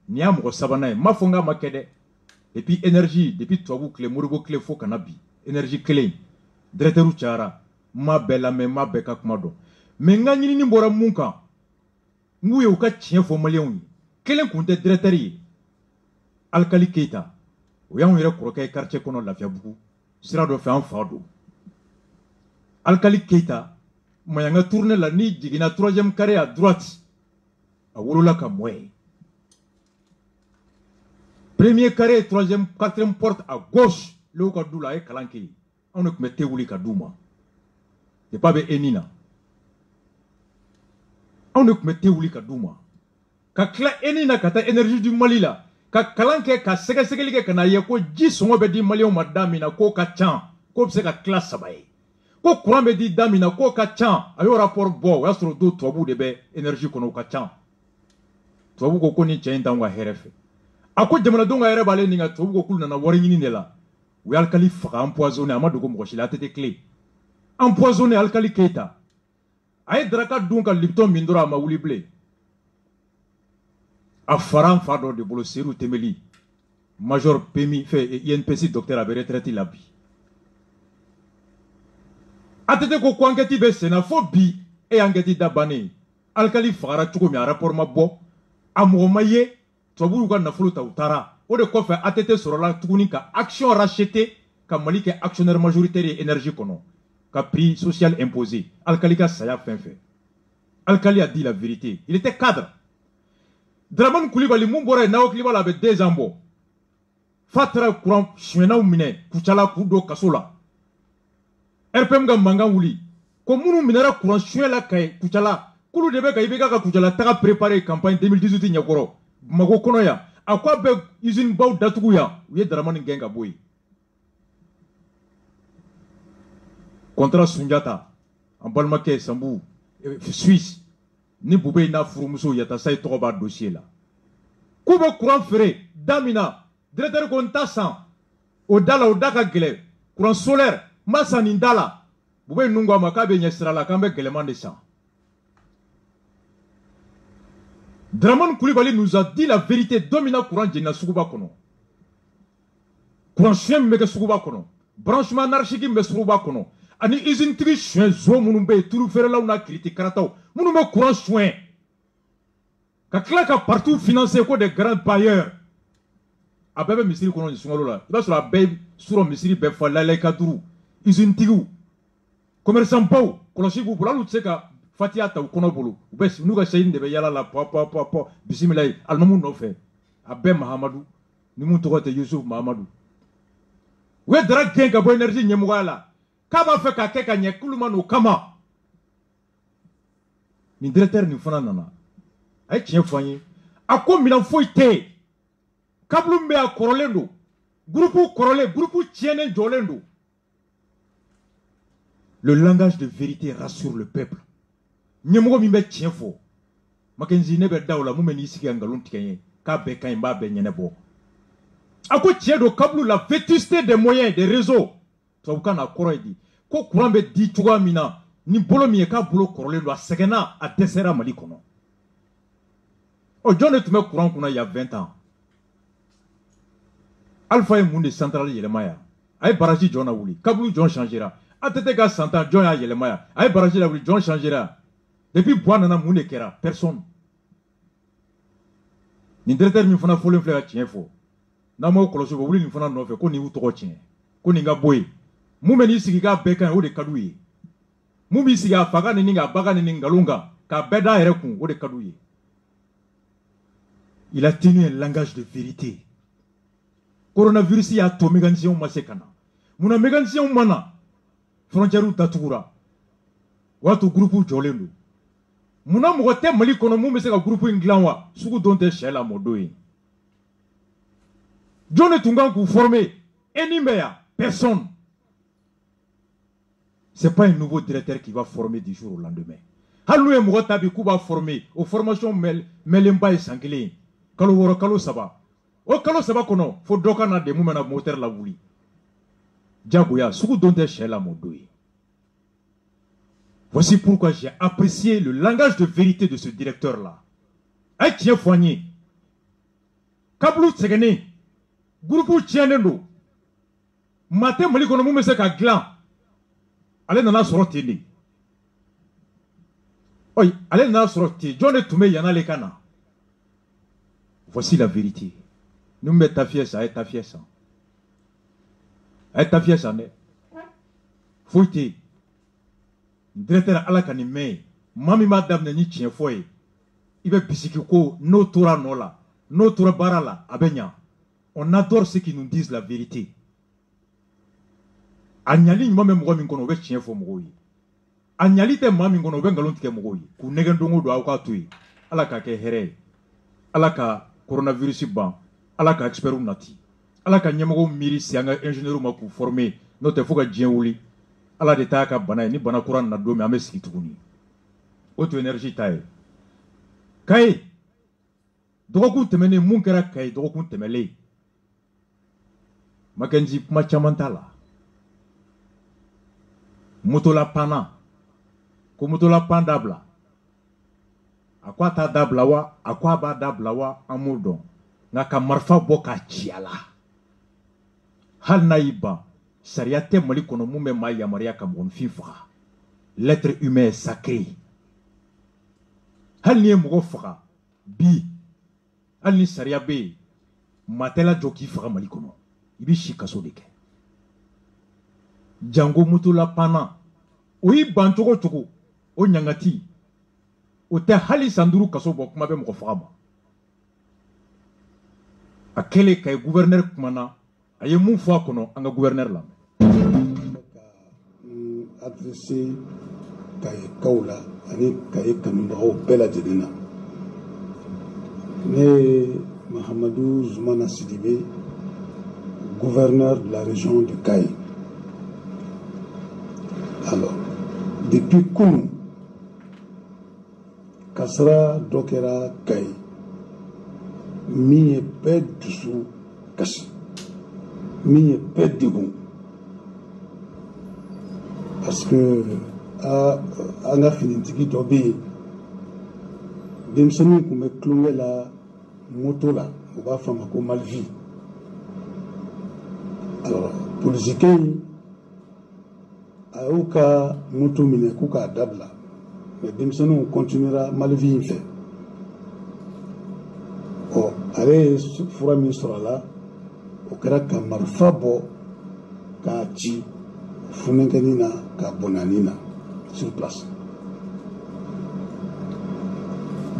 ni amugo sabana ma fonga makede. Et puis énergie, depuis toi vous clé, mourigo clé faux canabi, énergie clé, directeur chara, ma bella me ma beka kumado. Mais ngani ni mbora munka, ngouye uka tien fo malion, kelen kunte directeur yi, Alkali Keita, ou y'a un croquet quartier kono la fiabou, sera de faire un fardeau. Alkali Keita, mayanga tourne la ni digina 3e carré à droite, à Wolola Kamwe. Premier carré, 3e, 4e porte à gauche. Le Kadoula est Kalanki. On ne peut pas Kadouma. C'est pas Enina. On ne peut pas Kadouma. Kakla Enina, kata énergie du Mali là. Kalanke, ka seke kana yeko 10 songo be di Mali o madamina ko ka chan. Ko se ka classe sabaye. Ko courant be di damina ko ka chan. Ayo rapport bo, ya soro do tobu de be énergie kono ka chan. Tobu ko koni chen tanga herefe. Ako jamana donga yere bale ninga tobu ko kul na wari nyini ne la wi alkali faka empoisonné amadu ko mokoshi la tete clé empoisonné Alkali Keita a ye daraka dun ka Lipton min dɔrɔn a ma wuli bilen a fara n fa dɔ de bolo Seydou Temeli major PMI fait INPC docteur a bɛ retraite la bi ATT ko enquête bɛ senna fo bi e enquête da bannen Alkali fagara cogo min a rapport ma bɔ a mɔgɔ ma ye tubabuw y'u ka nafolo ta u taara o de kɔfɛ ATT sɔrɔla tuguni ka action racheter ka Mali kɛ actionnaire majoritaire ye énergie kɔnɔ ka prix social imposé Alkali ka saya fɛn fɛn Alkali a dit la vérité il était cadre Dramane Coulibaly mun bɔra yen Nao Coulibaly a bɛ 2 ans bɔ fa taara courant suɲɛnaw minɛ Kucala k'u don kaso la RPM ka mankan wuli ko minnu minɛra courant suɲɛ la Kucala k'olu de bɛ ka IBK ka Kucala taga préparer campagne 2018 ɲɛkɔrɔ Bamakɔ kɔnɔ yan a ko a bɛ usine baw datugu yan u ye Dramane gɛn ka bɔ yen contrat Sunjata an balimakɛ Sambu Suisse ni Bube n'a furumuso Yatasa ye tɔgɔ b'a dossier la k'u bɛ courant feere da min na directeur ko n ta san o da la o da ka gɛlɛn courant solaire n ma san nin da la Bube ninnu ko a ma k'a bɛ ɲɛ sira la k'an bɛ gɛlɛman de san Dramane Coulibaly nous a dit la vérité don min na courant jenina suguba kɔnɔ courant suɲɛ min bɛ kɛ suguba kɔnɔ branchement anarchique min bɛ suguba kɔnɔ ani usine tigi suɲɛ zo minnu bɛ yen turu feerelaw n'a kiriti karataw minnu bɛ courant suɲɛ ka tila ka partout financer ko des grands bailleurs a bɛɛ bɛ misiri kɔnɔ nin sunkalo la i b'a sɔrɔ a bɛɛ sɔrɔ misiri bɛɛ fa lalayika duuru usine tigiw commerçant baw kɔlɔsi b'u bolo hali u tɛ se ka fatiya ta u kɔnɔ bolo u bɛ n'u ka seyini de bɛ yala la pɔ bisimilayi alimamu nɔfɛ a bɛɛ Mahamadu ni mun tɔgɔ tɛ Yusuf Mahamadu u ye dara gɛn ka bɔ énergie ɲɛmɔgɔya la k'a b'a fɛ k'a kɛ ka ɲɛ k'olu ma n'o kama nin directeur nin fana nana a ye tiɲɛ fɔ an ye a ko minɛn foyi tɛ yen câble min bɛ a kɔrɔlen don groupe kɔrɔlen groupe tiɲɛnen jɔlen don le langage de vérité rassure le peuple ɲɛmɔgɔ min bɛ tiɲɛ fɔ Mackenzie ne bɛ da o la mun bɛ n'i sigi ka nkalon tigɛ n ye k'a bɛɛ ka ɲi n b'a bɛɛ ɲɛnabɔ a ko tiɲɛ don câble la vétusté des moyens des réseaux tubabukan na kɔrɔ ye di ko courant bɛ di cogoya min na ni bolo min ye k'a bolo kɔrɔlen don a sɛgɛnna a dɛsɛra Mali kɔnɔ ɔ jɔn de tun bɛ courant kunna il y a 20 ans Alpha ye mun de centrale yɛlɛma yan a ye barrage jɔn na wuli câble jɔn changera ATT ka santan jɔn y'a yɛlɛma yan a ye barrage la wuli jɔn changera depuis Bois nana mun de kɛra personne nin directeur min fana fɔlen filɛ ka tiɲɛ fɔ n'an m'o kɔlɔsi u bɛ wuli nin fana nɔfɛ ko nin y'u tɔgɔ tiɲɛ ko nin ka bɔ yen mun bɛ n'i sigi k'a bɛɛ ka ɲi o de ka d'u ye mun b'i sigi a fa ka nin ni k'a ba ka nin ni nkalon kan k'a bɛɛ d'a yɛrɛ kun o de ka d'u ye il a tenu un langage de vérité coronavirus y'a to mécanicien ma se ka na munna mécanicien ma na frontière datugura o y'a to groupe jɔlen don munna mɔgɔ tɛ Mali kɔnɔ mun bɛ se ka groupe in dilan wa sugu don tɛ sɛ la mɔdon ye jɔn de tun kan k'u former e ni bɛ yan personne. Ce n'est pas un nouveau directeur qui va former du jour au lendemain. Halou et Mogotabi va former aux formations Melemba et Sanglé. Kalo woro kalo saba. O kalo saba kono fo doka na de mumena moteur la wuli. Diagoya suku donte shela modoyi. Voici pourquoi j'ai apprécié le langage de vérité de ce directeur-là. Aïe tient foigné. Kablou tsegene. Groupe tienendo. Matin mali kono mumese ka glan. Ale nana soroti ni. Oi, ale nana soroti. John Toume yana le kana. Voici la vérité. Nous mettons ta fiesse à ta fiesse. À ta fiesse en est. Fouille. Directeur ala kanime. Mami madame ni tien foye. Ibe bisikiko no tora nola. No tora barala abenya. On adore ceux qui nous disent la vérité. Anyali nyuma mɔgɔ min kono bɛ tiɲɛ fɔ mɔgɔw ye. Anyali tɛ maa min kono bɛ ngalon tigɛ mɔgɔw ye. K'u nɛgɛ dongo don aw k'a to yen. Ala ka kɛ hɛrɛ ye. Ala ka coronavirus ban. Ala ka experts nati. Ala ka ɲɛmɔgɔw miiri si an ka ingénieurs ma k'u former. N'o tɛ fo ka diɲɛ wuli. Ala de t'a ka bana ye. Ni bana kura nana don min an bɛ sigi tuguni. O to énergie ta ye. Kaye. Dɔgɔkun tɛmɛnen mun kɛra Kaye dɔgɔkun tɛmɛlen. Mackenzie kuma caman t'a la. Moto la pana. ko mutola pan dabla a ko a t'a dabila wa a ko a b'a dabila wa an m'o dɔn nka ka marifa bɔ k'a ci a la hali n'a y'i ban sariya tɛ Mali kɔnɔ mun bɛ maa yamaruya ka mɔgɔnifin faga l'être humain est sacré hali n'i ye mɔgɔ faga bi hali ni sariya bɛ yen maa tɛ lajɔ k'i faga Mali kɔnɔ i bɛ si kaso de kɛ jango mutola panna o y'i ban cogo o cogo o ɲangati o tɛ hali san 5 kaso bɔ kuma bɛ mɔgɔ faga ma a kɛlen ka ye gouverneur kumana a ye mun fɔ a kɔnɔ an ka gouverneur lamɛn adressé Kaye kaw la ani Kaye kanubagaw bɛɛ lajɛlen na ne ye Mahamadou Zoumana Sidibé gouverneur de la région de Kaye. Alors depuis kunu kasara dɔ kɛra Kaye min ye bɛɛ dusu kasi min ye bɛɛ degun parce que an ka finitigi dɔ bɛ yen denmisɛnninw tun bɛ tulonkɛ la moto la u b'a fɔ a ma ko Malvi alors polisikɛ in a y'u ka moto minɛ k'u k'a dabila mais denmisɛnninw continuera Malvi in fɛ ale ye fura min sɔrɔ a la o kɛra ka marifa bɔ k'a ci funenkɛnin na k'a bɔnnanin na sur place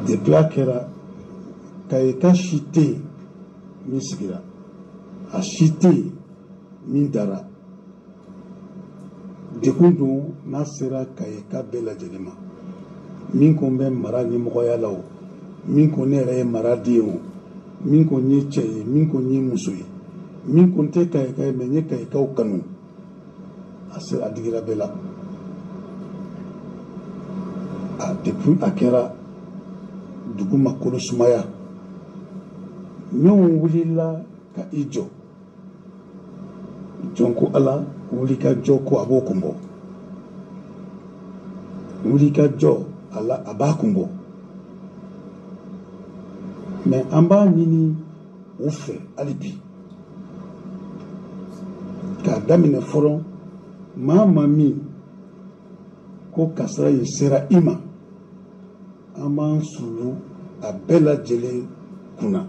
depuis a kɛra Kaye ka si tɛ yen min sigira a si tɛ yen min dara dekun don n'a sera Kaye ka bɛɛ lajɛlen ma min ko n bɛ mara ɲɛmɔgɔya la o min ko ne yɛrɛ ye mara den o min ko n ye cɛ ye min ko n ye muso ye min ko n tɛ Kaye ka ye mais n ye Kaye kaw kanu a digira bɛɛ la depuis a kɛra dugu ma kolo sumaya ɲɔgɔn wulila ka i jɔ jɔn ko Ala wuli ka jɔ ko a b'o kun bɔ wuli ka jɔ a b'a kun bɔ mais an b'a ɲini u fɛ hali bi k'a daminɛ fɔlɔ maa min ko kasara in sera i ma an b'an sulu a bɛɛ lajɛlen kunna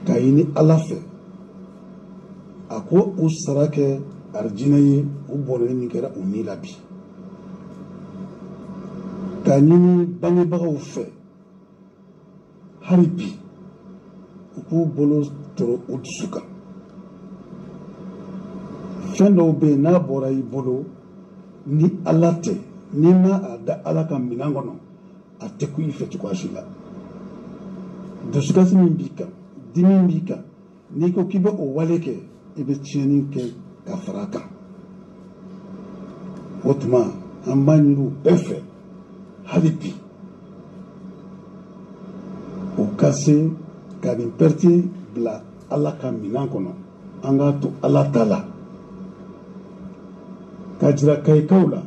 k'a ɲini Ala fɛ a ko u sara kɛ arijinɛ ye u bɔnɛli min kɛra u ni la bi k'a ɲini bangebagaw fɛ hali bi u k'u bolo tɔrɔ u dusu kan fɛn dɔw bɛ yen n'a bɔra i bolo ni Ala tɛ n'i ma a da Ala ka minɛn kɔnɔ a tɛ ku i fɛ cogoya si la dusukasi min b'i kan dimi b'i kan n'i ko k'i bɛ o wale kɛ i bɛ tiɲɛni kɛ ka fara a kan o tuma an b'a ɲini u bɛɛ fɛ hali bi u ka se ka nin pɛrɛti bila Ala ka minɛn kɔnɔ an k'a to Ala ta la ka jira Kaye kaw la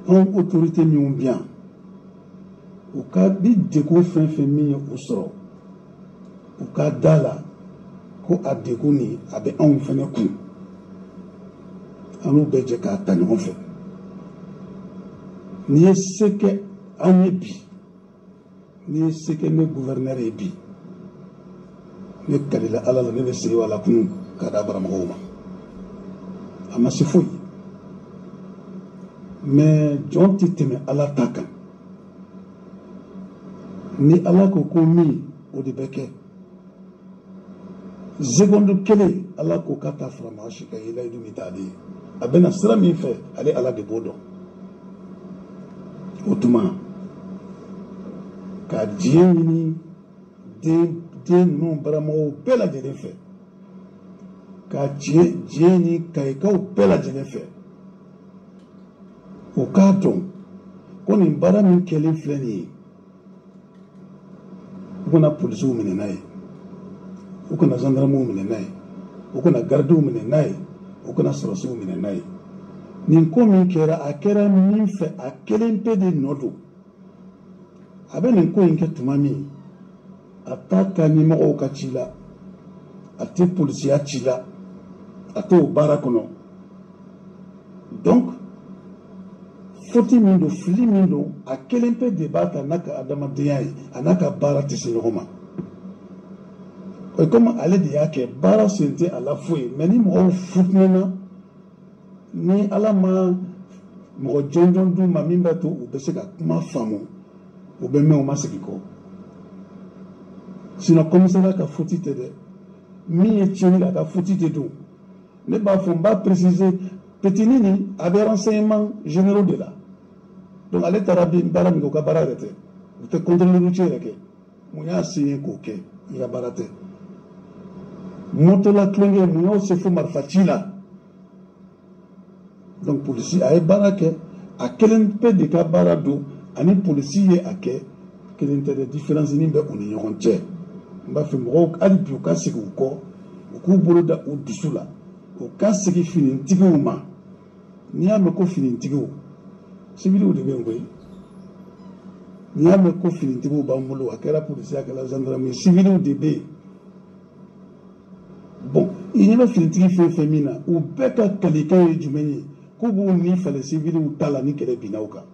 anw autorité minnu bɛ yan u ka ni degun fɛn fɛn min ye u sɔrɔ u ka da la ko a degun nin a bɛ anw fɛnɛ kun an n'u bɛ jɛ k'a ta ɲɔgɔn fɛ n'i ye se kɛ an ye bi n'i ye se kɛ ne gouverneur ye bi ne kalila Ala la ne bɛ segin a la kunun k'a da baramɔgɔw ma a ma se foyi mais jɔn tɛ tɛmɛ Ala ta kan ni Ala ko ko min o de bɛ kɛ seconde kelen Ala ko k'a ta fara maa si kan i layidu min t'ale ye a bɛna sira min fɛ ale Ala de b'o dɔn o tuma ka diɲɛ ɲini den ninnu baramɔgɔw bɛɛ lajɛlen fɛ ka diɲɛ ni Kayekaw bɛɛ lajɛlen fɛ o k'a dɔn ko nin baara min kɛlen filɛ nin ye u kana polisiw minɛ n'a ye u kana gendarmew minɛ n'a ye u kana gardiw minɛ n'a ye u kana sɔrɔsiw minɛ n'a ye nin ko min kɛra a kɛra min fɛ a kelen pe de nɔ don a bɛ nin ko in kɛ tuma min a t'a ka ɲɛmɔgɔw ka ci la a tɛ polisiya ci la a t'o baara kɔnɔ donc foti min don fili min don a kelen pe de b'a ta n'a ka adamadenya ye a n'a ka baara tɛ se ɲɔgɔn ma o komi ale de y'a kɛ baara sen tɛ a la foyi mɛ ni mɔgɔw futunena ni ala ma mɔgɔ jɔnjɔn d'u ma min b'a to u bɛ se ka kuma faamu u bɛ mɛn u ma segin kɔ sinon commissariat ka foti tɛ dɛ min ye tiɲɛni kɛ a ka foti tɛ don ne b'a fɔ n b'a préciser petini nin a bɛ renseignement généraux de la donc ale taara baara min kɛ u ka baara yɛrɛ tɛ u tɛ contrôle routier yɛrɛ kɛ mun y'a se ye k'o kɛ i ka baara tɛ moto la tulonkɛ mun y'aw se fo marifa ci la donc polisi a ye baara kɛ a kelen pe de ka baara don ani polisi ye a kɛ kelen tɛ dɛ différence min bɛ u ni ɲɔgɔn cɛ n b'a fɛ mɔgɔw hali bi u ka segin u kɔ u k'u bolo da u dusu la u ka segin finitigiw ma n'i y'a mɛn ko finitigiw civiliw de bɛ yen koyi n'i y'a mɛn ko finitigiw b'an bolo a kɛra polisi a kɛra gendarmerie civiliw de bɛ yen bon i ɲɛ bɛ finitigi fɛn fɛn min na u bɛɛ ka kalikan ye jumɛn ye k'u b'u ni fɛlɛ civiliw ta la ni kɛlɛ binna u kan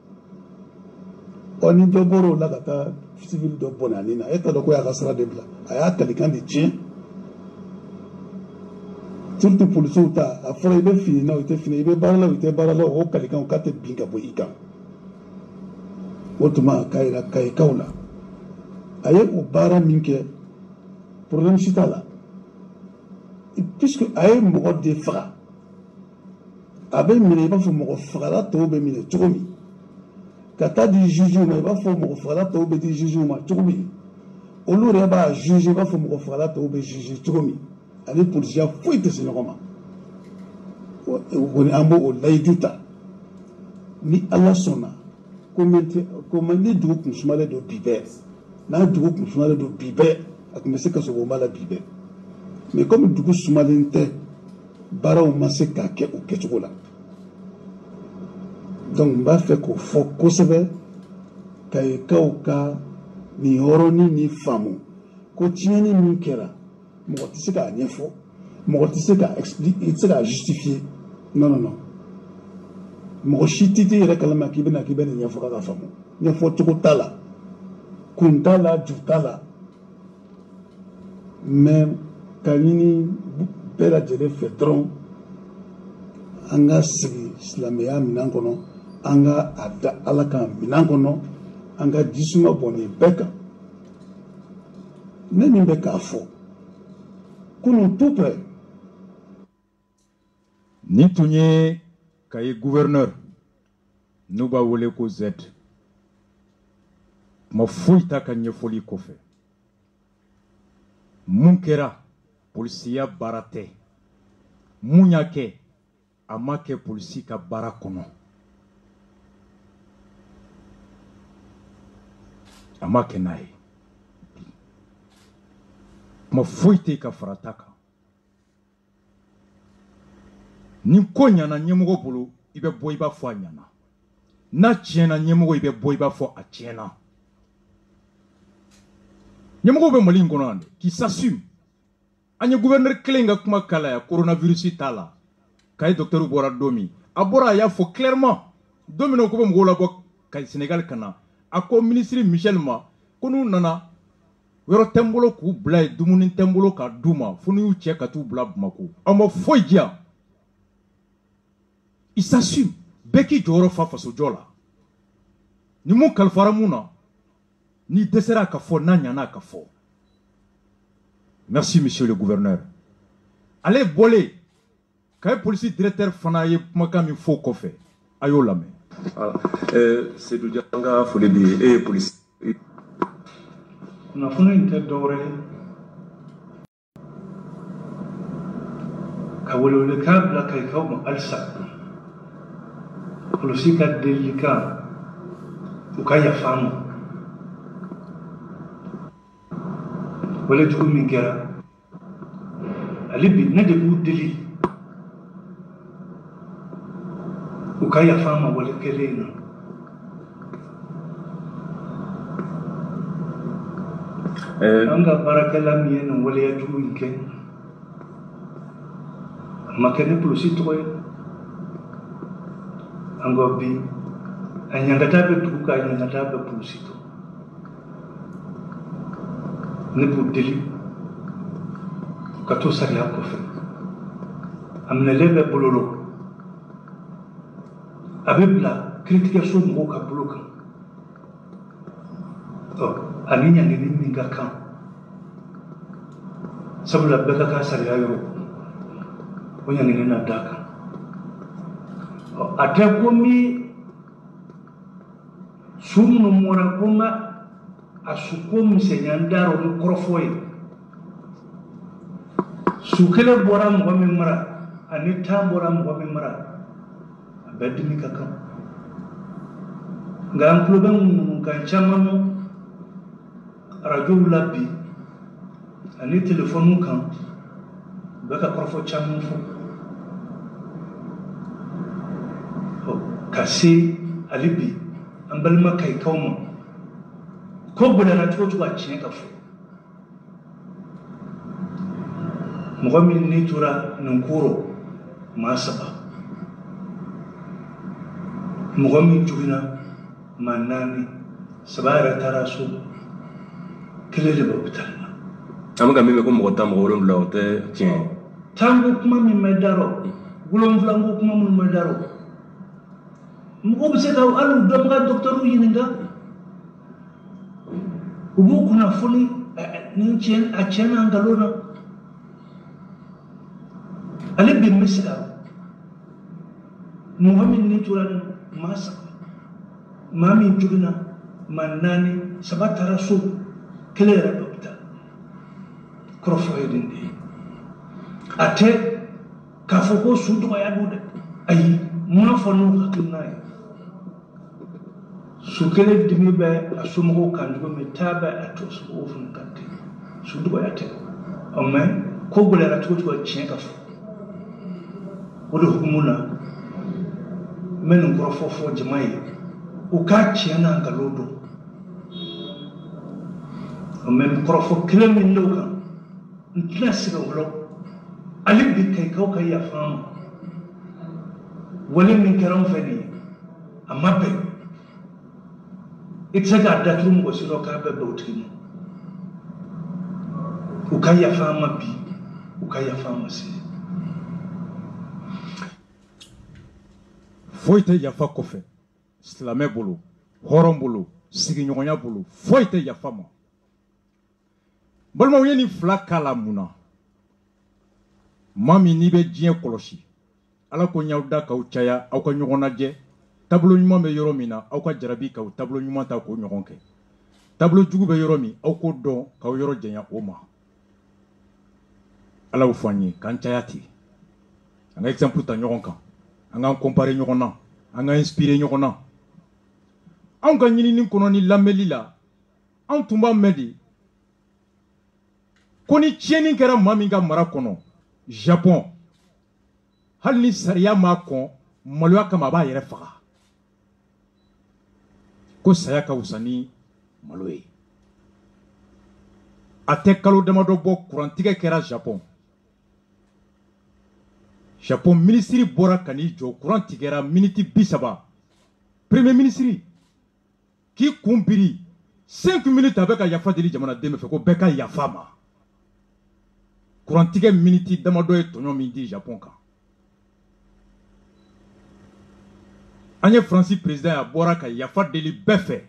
ɔ ni dɔ bɔra o la ka taa civil dɔ bɔnɛ ani na e t'a dɔn ko y'a ka sira de bila a y'a kalikan de tiɲɛ surtout polisiw ta a fɔra i bɛ fini na o tɛ fini i bɛ baara la o tɛ baara la o kalikan k'a tɛ bin ka bɔ i kan o tuma k'a yira kayikaw la a ye o baara min kɛ problème si t'a la puisque a ye mɔgɔ de faga a bɛ minɛ i b'a fɔ mɔgɔ fagala tɔw bɛ minɛ cogo min ka taa di jugew ma i b'a fɔ mɔgɔ fagala tɔw bɛ di jugew ma cogo min olu yɛrɛ b'a juge i b'a fɔ mɔgɔ fagala tɔw bɛ juge cogo min ani polisiya foyi tɛ se ɲɔgɔn ma kɔni an b'o layidu ta ni ala sɔnna ko ni dugu kun sumalen don bi bɛɛ n'a dugu kun sumalen don bi bɛɛ a tun bɛ se ka sogo b'a la bi bɛɛ mais comme dugu sumalen tɛ baaraw ma se k'a kɛ o kɛcogo la donc n b'a fɛ k'o fɔ kosɛbɛ kayikaw ka nin yɔrɔnin ni faamu ko tiɲɛni min kɛra mɔgɔ tɛ se k'a ɲɛfɔ mɔgɔ tɛ se k'a expliquer i tɛ se k'a justifier non non non mɔgɔ si tɛ yɛrɛ kalama k'i bɛ nin ɲɛfɔ k'a ka faamu ɲɛfɔ cogo t'a la kun t'a la ju t'a la mais ka ɲini bɛɛ lajɛlen fɛ dɔrɔn an ka sigi silamɛya minɛn kɔnɔ an ka a da ala kan minɛn kɔnɔ an ka jisuma bɔ nin bɛɛ kan ne min bɛ k'a fɔ kunun tout près nin tun ye kayi gouverneur n'u b'a wele ko Z kuma foyi t'a ka ɲɛfɔli kɔfɛ mun kɛra polisiya baara tɛ mun y'a kɛ a ma kɛ polisi ka baara kɔnɔ a ma kɛ n'a ye kuma foyi tɛ ka fara ta kan ni ko ɲɛna ɲɛmɔgɔ bolo i bɛ bɔ i b'a fɔ a ɲɛna n'a tiɲɛna ɲɛmɔgɔ i bɛ bɔ i b'a fɔ a tiɲɛna ɲɛmɔgɔw bɛ Mali in kɔnɔ yan qui s'assume an ye gouverneur kelen ka kuma kala ya coronavirus t'a la k'a ye docteur bɔra don min a bɔra a y'a fɔ clairement don min ko bɛ mɔgɔw labɔ ka Sénégal ka na a ko ministre Michel ma ko n'u nana yɔrɔ tɛ n bolo k'u bila ye dumuni tɛ n bolo k'a d'u ma fo n'u y'u cɛ ka t'u bila Bamako aw ma foyi diya il s'assume bɛɛ k'i jɔyɔrɔ fa fasojɔ la ni mun kalifara mun na ni dɛsɛra ka fɔ n'a ɲana ka fɔ merci monsieur le gouverneur ale bɔlen k'a ye polisi directeur fana ye kumakan min fɔ kɔfɛ a y'o lamɛn voilà Seydou Dia an ka foli bi e ye polisi kunnafoni in tɛ dɔwɛrɛ ye ka welewelekan bila kayikaw ma halisa polisi ka delilikan u ka yafa an ma walejugu min kɛra ale bi ne de b'u deli ukaya fama wale kelena anga barakala mieno wale ya juu inken makene pulusi toye anga bi anyangatabe tuka anyangatabe pulusi to ne budeli kato sari ko fe amna lebe bololo abibla critication mo ka bloka aninya ni minga kan sabula beka ka sari ayo onya ni na daka atakomi sumno mora kuma asukum senyandaro ni krofoy sukele boram ko mimra ani tamboram ko mimra bedni kakam ngam kluban kan chamano radio labi ani telefonu kan baka krofo chamu fo kasi alibi ambalma kai kauma ko bulana to a cikin kafu muhammin ni tura nunkuro masaba muhammin jugina manani sabara tarasu kelele babutalna amaga meme ko mo tam golom lawte tien tango kuma mi medaro gulom flango kuma mun medaro mo be ka alu dom ga docteur yininga ubu kuna fuli ni chen a chen angalona ale bi misika muhammin ni turan masa mami jugina manani sabatara su kelera babta krofo edindi ate kafoko su to ya dude ayi mo fonu hatunai su kele dimi be asumo kanjugo metaba atos ofun kante su dugo ya te amma ko golera to chen kafo wode hukumuna men krofo fo jama'i ukachi ana ngalodo men krofo klemin loka ntlasiga wolo alibi kai kauka ya fam wala min karam fani amma be itsaga datrum go siro ka be bawtino ukaya fama bi ukaya fama si foite yafa kofe silame bolo horon bolo sigi ɲɔgɔnya bolo foite yafa ma balimaw ye ni fila kala muna maa min n'i bɛ diɲɛ kɔlɔsi ala ko ɲaw da k'aw caya aw ka ɲɔgɔn lajɛ tabolo ɲuman bɛ yɔrɔ min na aw ka jarabi k'aw tabolo ɲuman ta k'o ɲɔgɔn kɛ tabolo jugu bɛ yɔrɔ min aw k'o dɔn k'aw yɔrɔ janya o ma ala y'o fɔ an ye k'an caya ten an ka exemple ta ɲɔgɔn kan an k'an comparer ɲɔgɔn na an ka inspirer ɲɔgɔn na anw ka ɲinini kɔnɔ ni lamɛnli la anw tun b'a mɛn de ko ni tiɲɛni kɛra maa min ka mara kɔnɔ Japon hali ni sariya m'a kɔn maloya kama a b'a yɛrɛ faga ko saya ka wusa ni malo ye a tɛ kalo damadɔ bɔ kurantigɛ kɛra Japon minisiri bɔra ka n'i jɔ kuran tigɛra miniti 30 premier ministre k'i kun biri 5 minutes a bɛ ka yafa deli jamanaden bɛɛ fɛ ko bɛɛ ka yafa ma kurantigɛ miniti damadɔ ye tɔɲɔ min di Japon kan an ye Faransi président a bɔra ka yafa deli bɛɛ fɛ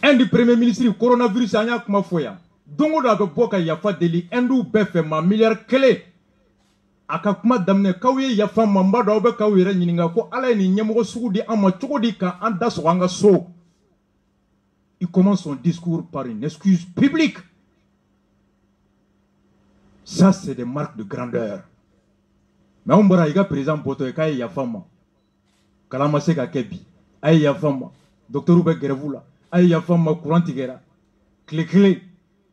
Inde premier ministre coronavirus an y'a kuma fɔ yan don o don a bɛ bɔ ka yafa deli Inde bɛɛ fɛ maa miliyari 1 a ka kuma daminɛ k'aw ye yafa ma n b'a dɔn aw bɛ k'aw yɛrɛ ɲininka ko ala ye nin ɲɛmɔgɔ sugu di an ma cogo di k'an da sɔgɔ an ka so. Il commence son discours par une excuse publique. Ça, c'est des marques de grandeur. Mais on va dire président Boto et Kaye Yafama. Kalamase Kakebi. Aye Yafama. Docteur Oube Gerevula. Aye Yafama Courant Tigera. Clé.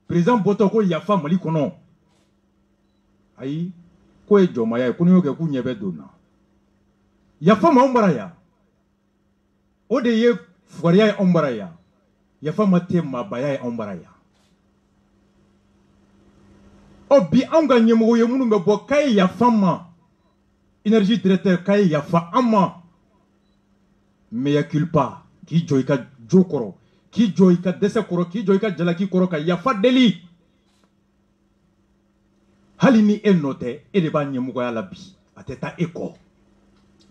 Président Boto ko Yafama li kono. Aye. ko ye jɔnmaya ye ko n'i y'o kɛ k'u ɲɛ bɛ don na yafa ma anw bara yan o de ye fugariya ye anw bara yan yafa ma tɛ maabaya ye anw bara yan ɔ bi anw ka ɲɛmɔgɔ ye minnu bɛ bɔ k'a ye yafa ma énergie directeur k'a ye yafa an ma mea culpa k'i jɔ i ka jo kɔrɔ k'i jɔ i ka dɛsɛ kɔrɔ k'i jɔ i ka jalaki kɔrɔ ka yafa deli hali ni e nɔ tɛ e de b'a ɲɛmɔgɔya la bi a tɛ taa e kɔ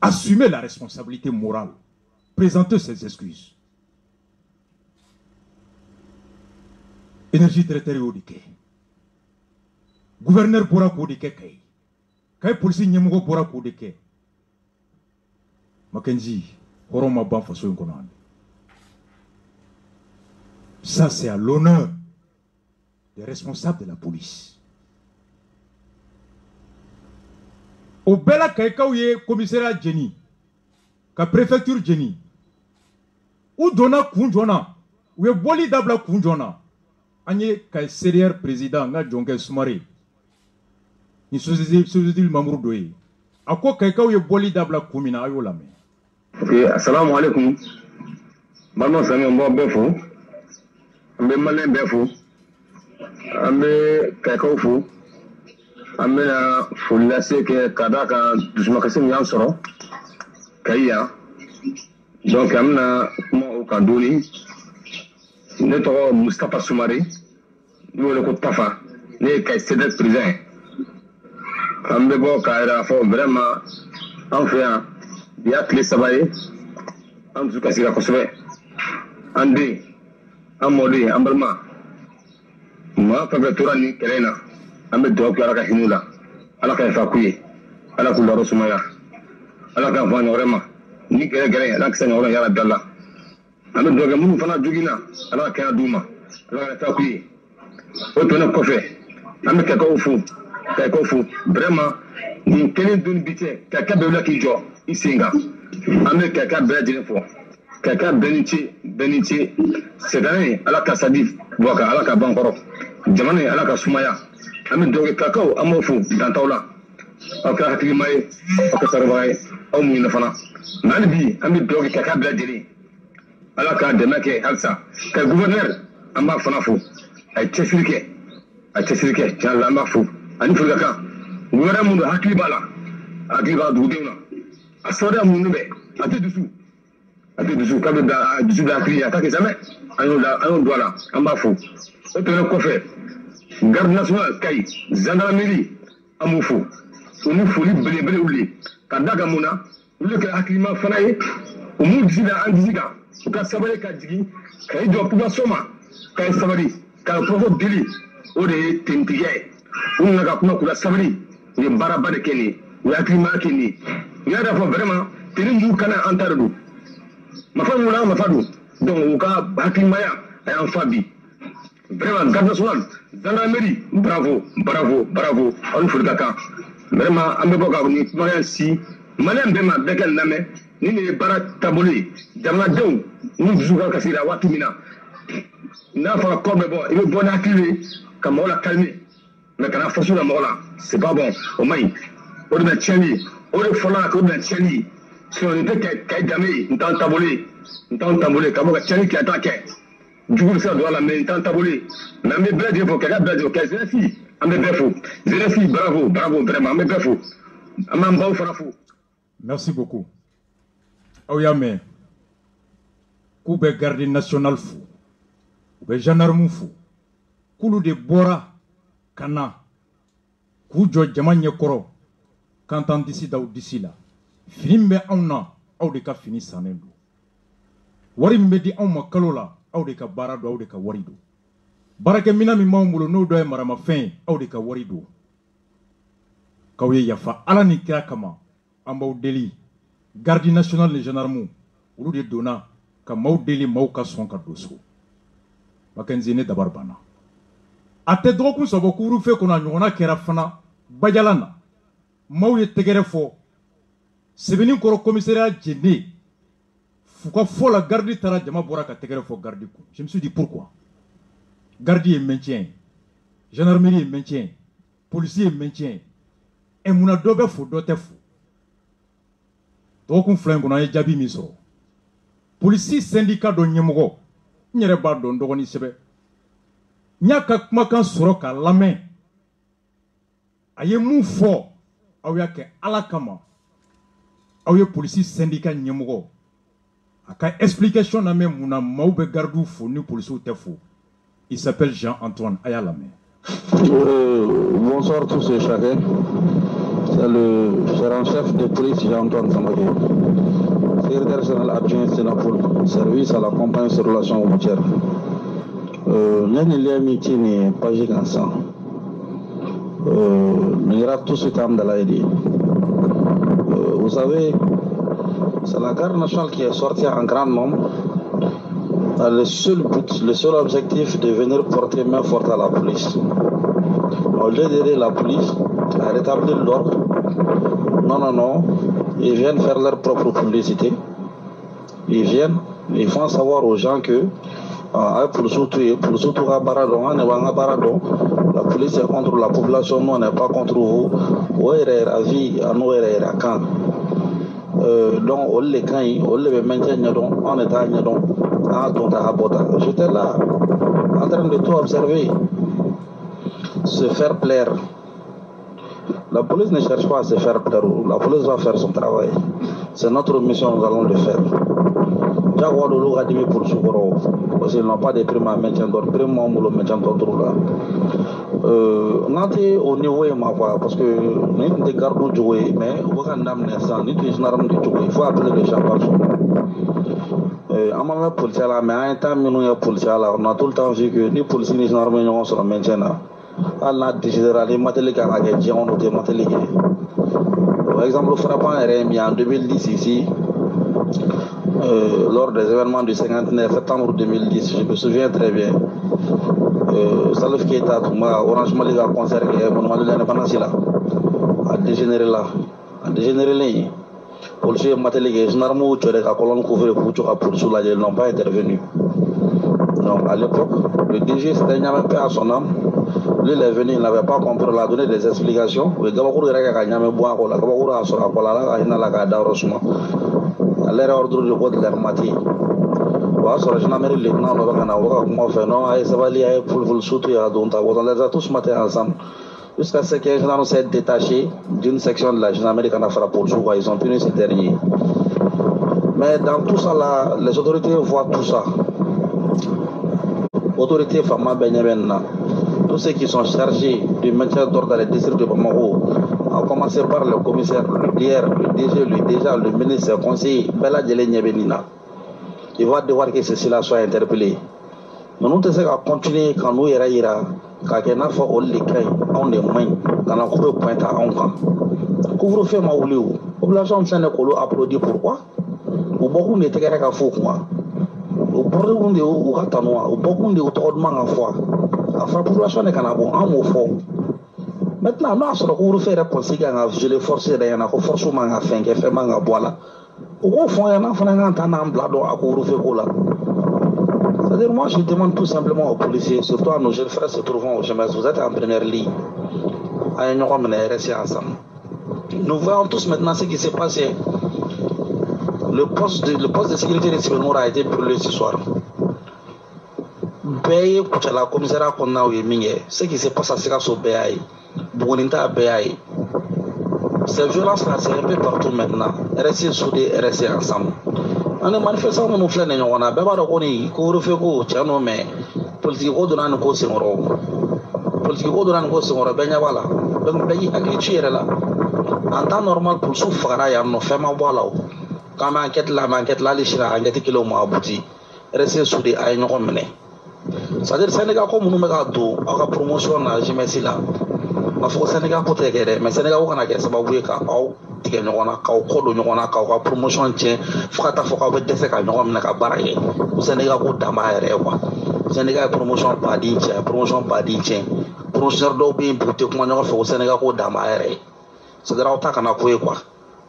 assumez la responsabilité morale présentez ses excuses énergie directeur y'o de kɛ gouverneur bɔra k'o de kɛ Kaye polisi ɲɛmɔgɔ bɔra k'o de kɛ Mackenzie hɔrɔn ma ban faso in kɔnɔ ça c'est à l'honneur des responsables de la police au bɛɛ la Kayikaw ye commissariat jeni ka préfecture jeni u donna kun jɔn na u ye bɔli dabila kun jɔn na an ye Kaye CDR président n ka jɔnkɛ Sumare ni société membre dɔ ye a ko Kayikaw ye bɔli dabila kun min na a y'o lamɛn. Ok, assalamu alaikum. Bano sami on bɛ fo. An bɛ malien bɛɛ fo. An bɛ Kayikaw fo. An bɛna foli lase kɛ ka d'a kan dusumakasi min y'an sɔrɔ Kayi yan. Donc an bɛna kuma o kan dɔɔni. Ne tɔgɔ Mustapha Sumare. Ne wele ko Tafa. Ne ye Kaye CDR président ye. An bɛ bɔ k'a yira fɔ vraiment an fɛ yan bi y'a tile 3 ye an dusu kasira kosɛbɛ an den an mɔden an balima maa fɛn fɛn tora nin kɛlɛ in na an bɛ dugawu kɛ Ala ka hinɛ u la Ala ka yafa k'u ye Ala k'u layɔrɔ sumaya Ala ka yafa ɲɔgɔn wɛrɛ ma ni kɛlɛ gɛlɛn Ala kisɛ ɲɔgɔn yala dala an bɛ dugawu kɛ minnu fana joginna Ala ka kɛnɛya d'u ma Ala ka yafa k'u ye o tɛmɛnen kɔfɛ an bɛ Kayikaw fo vraiment nin kelen doni bi cɛ Kayika bɛɛ wuli k'i jɔ i sen kan an bɛ Kayika bɛɛ lajɛlen fɔ Kayika bɛɛ ni ce cette année Ala ka sadi bɔ a kan Ala ka ban kɔrɔ jamana in Ala ka sumaya an bɛ dugawu kɛ Kayikaw an b'o fo dantaw la aw kɛra hakilima ye aw kɛ saribaga ye aw muɲuna fana mais hali bi an bɛ dugawu kɛ Kayika bɛɛ lajɛlen Ala ka dɛmɛ kɛ halisa Kaye gouverneur an b'a fana fo a ye cɛsiri kɛ tiɲɛ la an b'a fo ani foli ka kan gouverneur mun don hakili b'a la hakili b'a dugudenw na a sɔrɔda mun bɛ a tɛ dusu k'a bɛ da dusu da hakili a t'a kɛ jamais an y'o don a la an b'a fo o tɛmɛnen kɔfɛ garde nationale Kayi gendarmerie an b'u fo u ni foli belebele u le ka da kan mun na olu kɛra hakilima fana ye u m'u disi da an disi kan u ka sabali ka jigin ka i jɔ population ma ka sabali ka fɔ deli o de ye tentigiya ye u nana ka kuma k'u la sabali u ye baaraba de kɛ nin ye u ye hakilima kɛ nin ye u y'a fɔ vraiment teni ninnu kana an ta de don mafa mun na mafa don donc u ka hakilimaya a y'an fa bi vraiment garde nationale gendarmerie bravo aw ni foli ka kan vraiment an bɛ bɔ ka nin kumakan si maliyɛn bɛɛ ma bɛɛ kɛ nin lamɛn nin de ye baara taabolo ye jamanadenw n'u dusu ka kasi la waati min na n'a fɔra kɔ bɛ bɔ i bɛ bɔ ni hakili ye ka mɔgɔw la calmer mais kana faso la mɔgɔ la c'est pas bon o man ɲi o de bɛ tiɲɛni ye o de fɔlɔ la k'o bɛ tiɲɛni ye sinon nin tɛ Kayi danbe ye n t'an taabolo ye ka bɔ ka tiɲɛni kɛ a t'a kɛ jugu bɛ se ka don a la mais n t'an taabolo ye mais an bɛ bɛɛ lajɛlen fo Kayika bɛɛ lajɛlen Kaye jeunesse an bɛ bɛɛ fo jeunesse bravo vraiment an bɛ bɛɛ fo an b'an baw fana fo. Merci beaucoup. aw y'a mɛn k'u bɛ garde nationale fo u bɛ gendarme fo k'olu de bɔra ka na k'u jɔ jama ɲɛkɔrɔ k'an t'an disi da u disi la fini min bɛ anw na aw de ka fini sannen don wari min bɛ di anw ma kalo la aw de ka baara don aw de ka wari don baarakɛminɛn min b'anw bolo n'o dɔ ye maramafɛn ye aw de ka wari don k'aw ye yafa Ala ni kira kama an b'aw deli garde nationale ni gendarme olu de donna ka maaw deli maaw ka sɔn ka don so Mackenzie ne dabari banna a tɛ dɔgɔkun saba couvre-feu kɔnɔ a ɲɔgɔnna kɛra fana Bajalan na maaw ye tɛgɛrɛ fɔ Sebenikɔrɔ commissariat jɛnnen f'u ka fɔ la garde taara jama bɔra ka tɛgɛrɛ fɔ garde kun je me suis dit pourquoi garde ye maintien gendarmerie ye maintien policier ye maintien et mun na dɔ bɛ fo dɔ tɛ fo dɔgɔkun fila in kɔnɔ an ye jaabi min sɔrɔ polisi syndicat dɔ ɲɛmɔgɔ n yɛrɛ b'a dɔn dɔgɔnin sɛbɛ n y'a ka kumakan sɔrɔ k'a lamɛn a ye mun fɔ aw y'a kɛ Ala kama aw ye polisi syndicat ɲɛmɔgɔ a ka explication lamɛn mun na maaw bɛ gardiw fo ni polisiw tɛ fo il s'appelle Jean-Antoine a y'a lamɛn. Bonsoir tous et chacun. C'est le gérant-chef de police Jean-Antoine Samaké, secrétaire général adjoint Sénapol, service à la compagnie sur relations routières. Nous avons mis page Gansan. Nous avons tout ce temps de la idée. Vous savez, c'est la garde nationale qui est sortie en grand nombre dans le seul but, le seul objectif de venir porter main forte à la police. Au lieu d'aider la police à rétablir l'ordre, non, ils viennent faire leur propre publicité. Ils font savoir aux gens que la police est contre la population, nous on n'est pas contre vous. Donc on les gagne, on les maintient en état. J'étais là en train de tout observer, se faire plaire. La police ne cherche pas à se faire plaire, la police va faire son travail. C'est notre mission, nous allons le faire. Jaguar de l'eau a dit pour Soukoro, parce qu'ils n'ont pas de primes à maintien d'ordre, primes à maintien d'ordre là. On a été au niveau de ma voix, parce que nous avons des gardes de jouer, mais on va il faut appeler les gens par son nom. Mais à un temps, nous avons policiers là, on a tout le temps vu que les policiers ne sont pas sur le maintien là. On a décidé d'aller matériel à la guerre, on a été matériel. Par exemple, frappant RMI en 2010 ici, lors des événements du 59 septembre 2010, je me souviens très bien. Salif Keita, Orange Mali a concert qui est monument de l'indépendance là, a dégénéré là, policiers matériels, généralement, tu as la colonne couvrée pour sous la ils n'ont pas intervenu. Donc à l'époque, le DG c'était même pas à son âme. Lui il est venu, il n'avait pas compris, il a donné des explications. Le Gabakour est resté à boire, le Gabakour a sur la colère, il n'a la garde d'arrosement. À l'air ordre de vote de l'armati. Voilà, sur la gendarmerie, le lieutenant, on va faire non, ça va lier pour le soutenir à Donta. On les a tous matés ensemble. Jusqu'à ce qu'un gendarme s'est détaché d'une section de la gendarmerie qu'on a fait pour le jour, ils ont puni ces derniers. Mais dans tout ça, là, les autorités voient tout ça. Autorités Fama Benyamin, tous ceux qui sont chargés du maintien d'ordre dans les districts de Bamako, à commencer par le commissaire, le DR, le DG, le ministre, le conseiller, Bella Djelé Benina. Il va devoir que ceci-là soit interpellé. Mais nous devons continuer quand nous ira, quand il y a fois les crains, on est moins, quand on couvre point à un camp. Couvre-feu ma ouli ou. Population de Sénégal applaudit pourquoi? Ou beaucoup de terres à fou quoi. Ou beaucoup de ou katanoa, ou beaucoup de autodement à foi. La population n'est qu'un bon, un mot fort. Maintenant, nous avons couvre-feu réconcilié à je les forcer rien à forcément à faire qu'elle fait manga boila. Au fond, il y a un enfant en blado à couvre-feu là. C'est-à-dire, moi, je demande tout simplement aux policiers, surtout à nos jeunes frères se trouvant au chemin, vous êtes en première ligne. À une heure, on est restés ensemble. Nous voyons tous maintenant ce qui s'est passé. Le poste de sécurité de Sibenoura a été brûlé ce soir. Béé, la commissariat qu'on a eu, ce qui s'est passé à Sikasso Béaï, Bougoninta Béaï. Ces violences-là, c'est un peu partout maintenant. Rester soudés, rester ensemble. On est manifestant, nous faisons des gens, on a besoin de connaître, couvre-feu, tiens, mais politique, on donne un coup, c'est un rôle. Politique, on donne un coup, c'est un rôle, ben voilà. Donc, ben, il y a quelque chose là. En temps normal, pour souffrir, il y a un fait ma voix là. Quand m'enquête là, les chira, enquête qui l'ont abouti. Rester soudés, à une remède. C'est-à-dire, Sénégal, comme nous mettons tout, à la promotion, je me suis là. Il faut que Sénégal peut être, mais Sénégal, on a qu'à se battre, tigɛ ɲɔgɔn na k'aw kɔ don ɲɔgɔn na k'aw ka promotion tiɲɛ fo ka taa fɔ k'aw bɛ dɛsɛ ka ɲɔgɔn minɛ ka baara kɛ Sénégal ko dan b'a yɛrɛ ye quoi Sénégal ye promotion baden tiɲɛ promotion dɔw bɛ yen bi u tɛ kuma ɲɔgɔn fɛ ko Sénégal ko dan b'a yɛrɛ ye c'est-à-dire aw ta kana ko ye quoi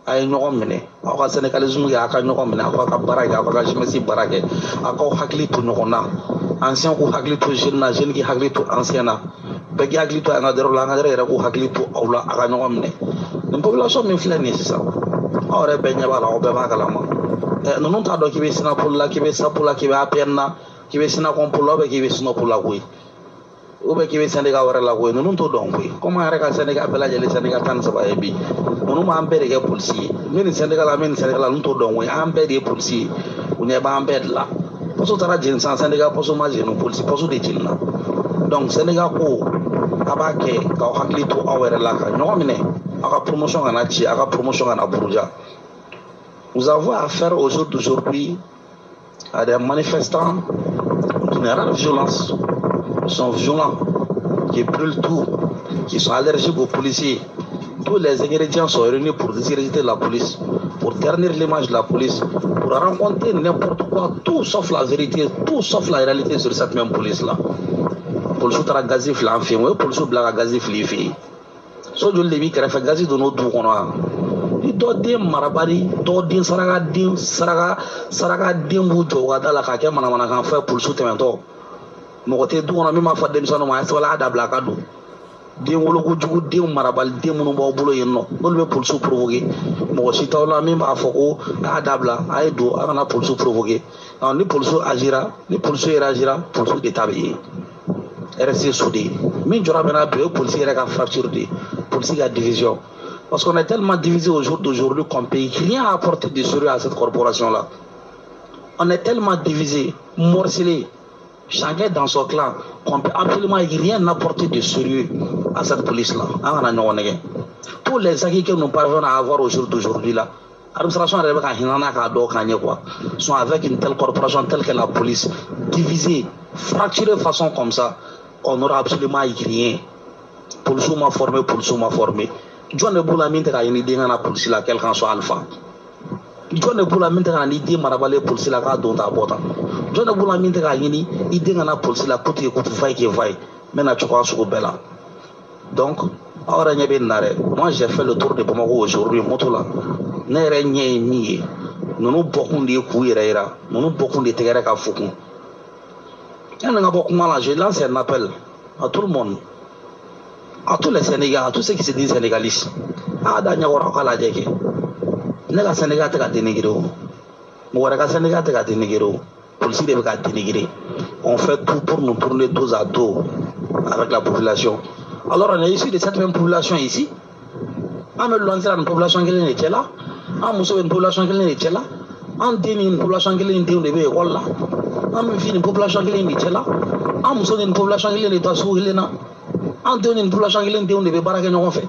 a ye ɲɔgɔn minɛ aw ka sénégalisme kɛ aw ka ɲɔgɔn minɛ aw ka baara kɛ aw ka jeunesse baara kɛ aw k'aw hakili to ɲɔgɔn na ancien k'u hakili to jeune na jeune k'i hakili to ancien na bɛɛ k'i hakili to an ka dɔrɔn la an ka yɛrɛ k'u hakili to aw la a ka ɲɔgɔn minɛ nin population min filɛ nin ye sisan aw yɛrɛ bɛɛ ɲɛ b'a la aw bɛɛ b'a kalama ninnu t'a dɔn k'i bɛ Sinapol la k'i bɛ SAPO la k'i bɛ APN na k'i bɛ Sinakompol la k'i bɛ Sinopol la koyi k'i bɛ syndicat wɛrɛ la koyi ninnu t'o dɔn koyi comme an yɛrɛ ka syndicat bɛɛ lajɛlen syndicat 13 ye bi ninnu b'an bɛɛ de kɛ polisi ye n bɛ nin syndicat la n bɛ nin syndicat la ninnu t'o dɔn koyi an bɛɛ de ye polisi ye u ɲɛ b'an bɛɛ de la poste taara jeni sisan syndicat poste ma jeni polisi poste de jeni na donc syndicat ko a b'a kɛ k'aw hakili to aw yɛrɛ la ka ɲɔgɔn minɛ aw ka promotion kana ci aw ka promotion kana buruja. Nous avons affaire au jour d'aujourd'hui à des manifestants d'une rare violence, qui sont violents, qui brûlent tout, qui sont allergiques aux policiers. Tous les ingrédients sont réunis pour discréditer la police, pour ternir l'image de la police, pour rencontrer n'importe quoi, tout sauf la vérité, tout sauf la réalité sur cette même police-là. Pour le soutien à Gazif, l'enfant, pour le soutien à Gazif, les filles. So joli de bi kɛrɛfɛ gazi donn'o du kɔnɔ ni dɔ den marabali dɔ den saraka den b'u jɔ u ka da la k'a kɛ manamanakan fɛ polisiw tɛmɛntɔ mɔgɔ tɛ du kɔnɔ min b'a fɔ denmisɛnninw ma a ye sɛbɛn a dabila a ka don den wolokojugu den marabali den minnu b'aw bolo yen nɔ n'olu bɛ polisiw provoquer mɔgɔ si t'aw la min b'a fɔ ko a y'a dabila a ye don a kana polisiw provoquer ni polisiw agira ni polisiw réagira polisiw de ta bɛ ye RSC soudé min jɔra bɛ n'a bɛɛ o policier yɛrɛ ka fracture de policier ka division parce qu'on est tellement divisé au jour d'aujourd'hui qu'on ne peut rien apporter de sérieux à cette corporation là on est tellement divisé morcelé chacun dans son clan qu'on ne peut absolument rien apporter de sérieux à cette police là tous les acquis que nous parvenons à avoir au jour d'aujourd'hui là l'administration sont avec une telle corporation telle que la police divisée fracturée de façon comme ça on n'aura absolument rien. Policiers m'a formé. John ne Boula Minte a une idée dans la police là, quelqu'un soit alpha. John ne Boula Minte a une idée marabale police là, dont à bota. John ne Boula Minte a une idée dans la police là, côté vaille. Maintenant tu crois sur Bella. Donc, moi j'ai fait le tour de Bamako aujourd'hui, Motola. N'est rien nié. Nous nous beaucoup de couilles, nous nous beaucoup de terres à Foucault. Je lance un appel à tout le monde, à tous les Sénégalais, à tous ceux qui se disent sénégalistes. On fait tout pour nous tourner dos à dos avec la population. Alors on est issu de cette même population ici. On a lancé une population qui est là. On a une population qui est là. On a une population qui est là. On a une population qui est là. On a une population qui est là. On a une population qui est là.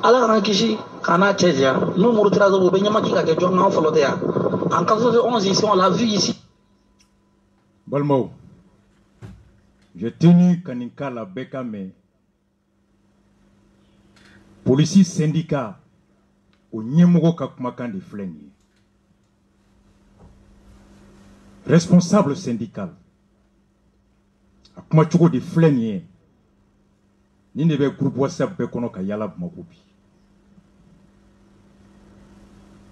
Alors, on kishi, kana tchèja, nous mourutras au Benyama qui a quelque chose en Folotea. En 1911, ici, on l'a vu ici. Balmo, j'ai tenu Kaninka la Beka, mais policiers syndicats au Nyemoro Kakumakan de Flengi. Responsable syndical. A Kumachoko de Flengi. Ni ne be groupe WhatsApp Bekono Kayala Makobi.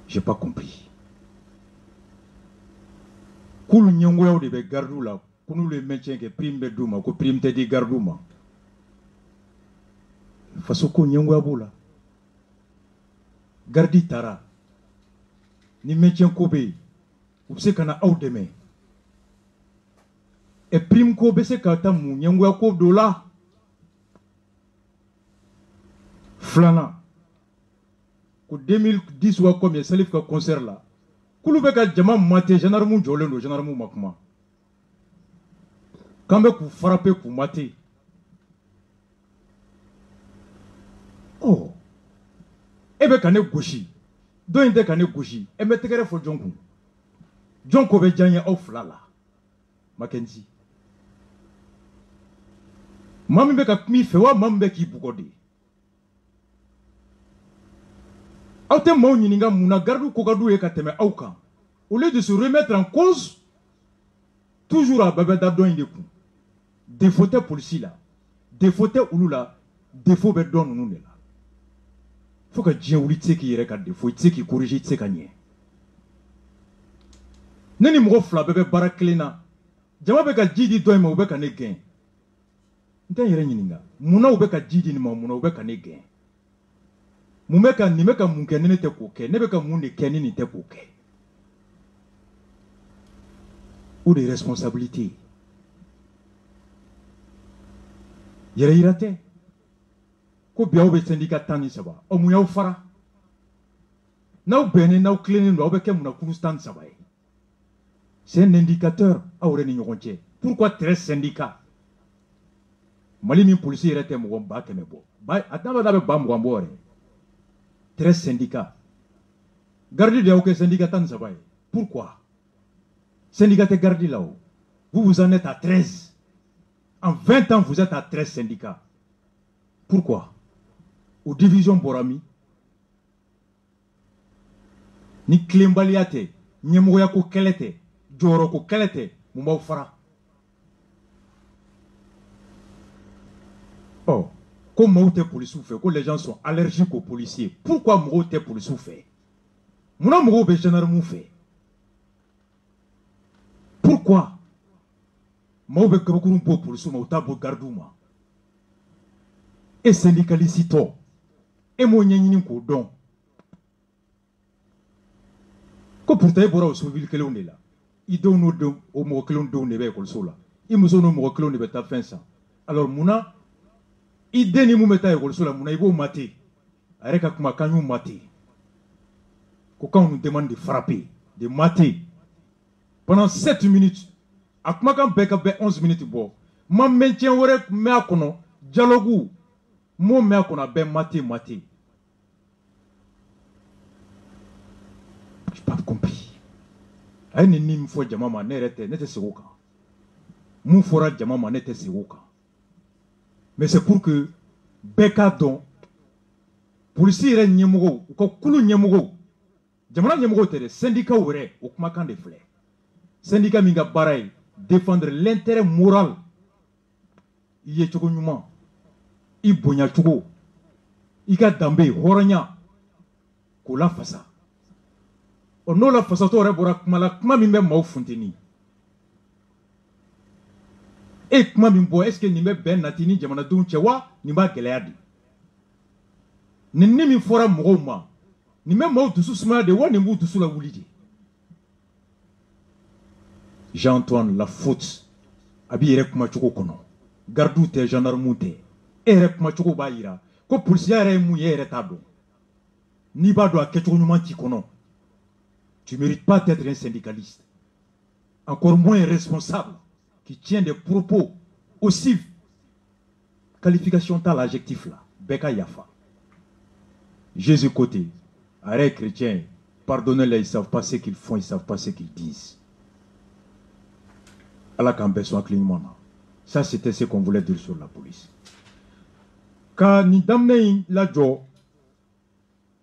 J'ai pas compris. Koul nyongo de be gardou la, kounou le maintien que prime be douma, ko prime te di gardouma. Faso ko nyongo aboula. Gardi tara. Ni maintien kobe. Ou se kana ou deme. Et prime ko be se kata mou nyongo ko dola. Flana. Ko 2010 ou comme Salif ka concert là. Koulou be ka jama maté gendarme jolé no gendarme makuma. Kambe ku frapper ku maté. Oh. Ebe kane gauchi. Do inde kane gauchi. E me tegere fo jonku. Jonko be janye au flala. Makenzi. Mami be ka mi fewa mambe ki bukode. Aute mauni ninga muna gardu kokadu e kateme auka. Au lieu de se remettre en cause, toujours à babada don indeku. Défauté policier là, défauté oulu là, défaut bedon nous là. Faut que Dieu ouli tse qui yere ka défaut, tse qui corrige tse ka nye. Neni mgo fla bebe baraklena. Jama be ka jidi doy ma ube ka ne gain. ntan yɛrɛ ɲininka munna u bɛ ka ji di nin ma munna u bɛ ka ne gɛn mun bɛ ka nin bɛ ka mun kɛ ni ne tɛ k'o kɛ ne bɛ ka mun de kɛ ni nin tɛ k'o kɛ o de ye responsabilité ye yɛrɛ yira tɛ ko bi aw bɛ syndicat 13 aw mun y'aw fara n'aw bɛnnen n'aw tilennen don aw bɛ kɛ munna kuru 13 ye c'est un indicateur aw yɛrɛ ni ɲɔgɔn cɛ pourquoi 13 syndicats Mali ni policier yɛrɛ tɛ mɔgɔ 100 bɔ a t'a bɛ ba 20 bɔ yɛrɛ 13 syndicats garde de y'aw kɛ syndicat 13 ye pourquoi syndicat tɛ garde là o vous en êtes à 13 en 20 ans vous êtes à 13 syndicats pourquoi aux divisions bɔra min ni tilenbaliya tɛ ɲɛmɔgɔya ko kɛlɛ tɛ jɔyɔrɔ ko kɛlɛ tɛ mun b'aw fara oh ko maaw tɛ policiers fɛ ko les gens sont allergiques aux policiers pourquoi mɔgɔw tɛ policiers fɛ munna mɔgɔw bɛ gendarmes fɛ pourquoi maaw bɛ gabakurun bɔ policiers ma u t'a bɔ gardiw ma e syndicaliste tɔ e m'o ɲɛɲini k'o dɔn ko pourtant e bɔra o civil kelenw de la i denw n'o denw o mɔgɔ kelenw denw de bɛ ekɔliso la i muso n'o mɔgɔ kelenw de bɛ taa fɛn san alors munna i den ni mun bɛ taa ekɔliso la munna i b'o mate a yɛrɛ ka kumakan y'u mate ko quand on nous demande de frapper de mater pendant 7 minutes a kumakan bɛɛ ka bɛn 11 minutes bɔ ma maintien wɛrɛ mɛn a kɔnɔ dialogue m'o mɛn a kɔnɔ a bɛɛ mate j'ai pas compris a ye nin min fɔ jama ma ne tɛ segin o kan mun fɔra jama ma ne tɛ segin o kan mais c'est pour que bɛɛ k'a dɔn polisi yɛrɛ ɲɛmɔgɔw u ka kulu ɲɛmɔgɔw jamana ɲɛmɔgɔw tɛ dɛ syndicat yɛrɛ o kumakan de filɛ syndicat min ka baara ye défendre l'intérêt moral i ye cogo ɲuman i bonya cogo i ka danbe hɔrɔnya k'o lafasa o n'o lafasatɔ yɛrɛ bɔra kuma la kuma min bɛ maaw funteni e kuma min bɔ est-ce que nin bɛ bɛn nati ni jamanadenw cɛ wa nin b'a gɛlɛya de nin min fɔra mɔgɔw ma nin bɛ maaw dusu sumaya de wa nin b'u dusu la wuli de Jean-Antoine la faute a b'i yɛrɛ kumacogo kɔnɔ gardiw tɛ gendarmew tɛ e yɛrɛ kumacogo b'a yira ko polisiya yɛrɛ ye mun ye e yɛrɛ t'a dɔn n'i b'a dɔn a kɛcogo ɲuman t'i kɔnɔ tu mérites pas d'être un syndicaliste encore moins un responsable qui tient des propos aussi qualification t'a l'adjectif là bɛɛ ka yafa Jésus côté arrêt chrétien pardonnez-les ils savent pas ce qu'ils font ils savent pas ce qu'ils disent Allah k'an bɛɛ sɔn hakiliɲuman na ça c'était ce qu'on voulait dire sur la police ka nin daminɛ in lajɔ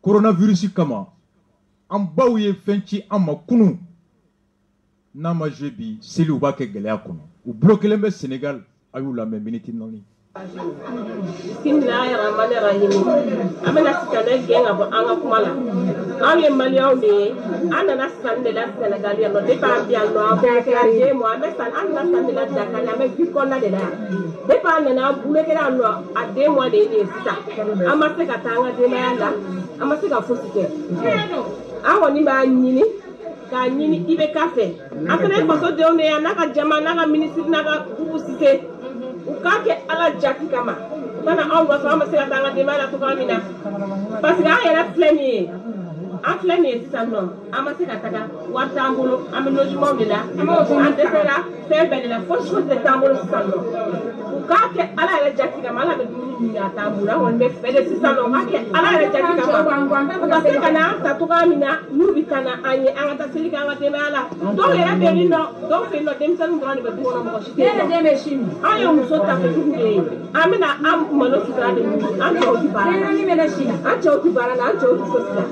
coronavirus kama an baw ye fɛn ci an ma kunun n'a ma joué bi seli u b'a kɛ gɛlɛya kɔnɔ u bloquelen bɛ Sénégal a y'u lamɛn miniti 4 Bismillahirrahmanirrahim. An bɛna sisan ne gɛn ka bɔ an ka kuma la anw ye maliyɛnw de ye an nana sanni de la Sénégal yan nɔ depuis an bi yan nɔ an bɛɛ kɛra 2 mois an nana sanni de la Dakar an bɛ vie kɔnɔna de la yan depuis an nana an bule kɛra yan nɔ a 2 mois de ye nin ye sisan an ma se ka taa an ka denbaya la an ma se ka fosi kɛ an kɔni b'a ɲini k'a ɲini IBK fɛ an fana ye fasodenw de ye n'a ka jama n'a ka ministre n'a ka Bubu Sise u k'a kɛ Ala jati kama u kana anw nɔfɛ an ma se ka taa an ka denbaya la cogoya min na parce que an yɛrɛ filɛ nin ye an filɛ nin ye sisan nɔ an ma se ka taga wari t'an bolo an bɛ logement de la an dɛsɛra fɛn bɛɛ de la fosi fosi tɛ t'an bolo sisan nɔ u k'a kɛ Ala yɛrɛ jati kama Ala bɛ dumuni min a t'an bolo an kɔni bɛ fɛ de sisan nɔ u k'a kɛ Ala yɛrɛ jati kama u ka se ka na an ta cogoya min na n'u bɛ ka na an ye an ka taa seli kɛ an ka denbaya la dɔw yɛrɛ bɛ yen nɔ dɔw fɛ yen nɔ denmisɛnninw dɔrɔn de bɛ du kɔnɔ mɔgɔ si tɛ yen nɔ an ye muso ta fɛtigiw de ye an bɛna an malo sutura de ɲini an cɛw tɛ baara la an cɛw tɛ baara la an cɛw tɛ fosi la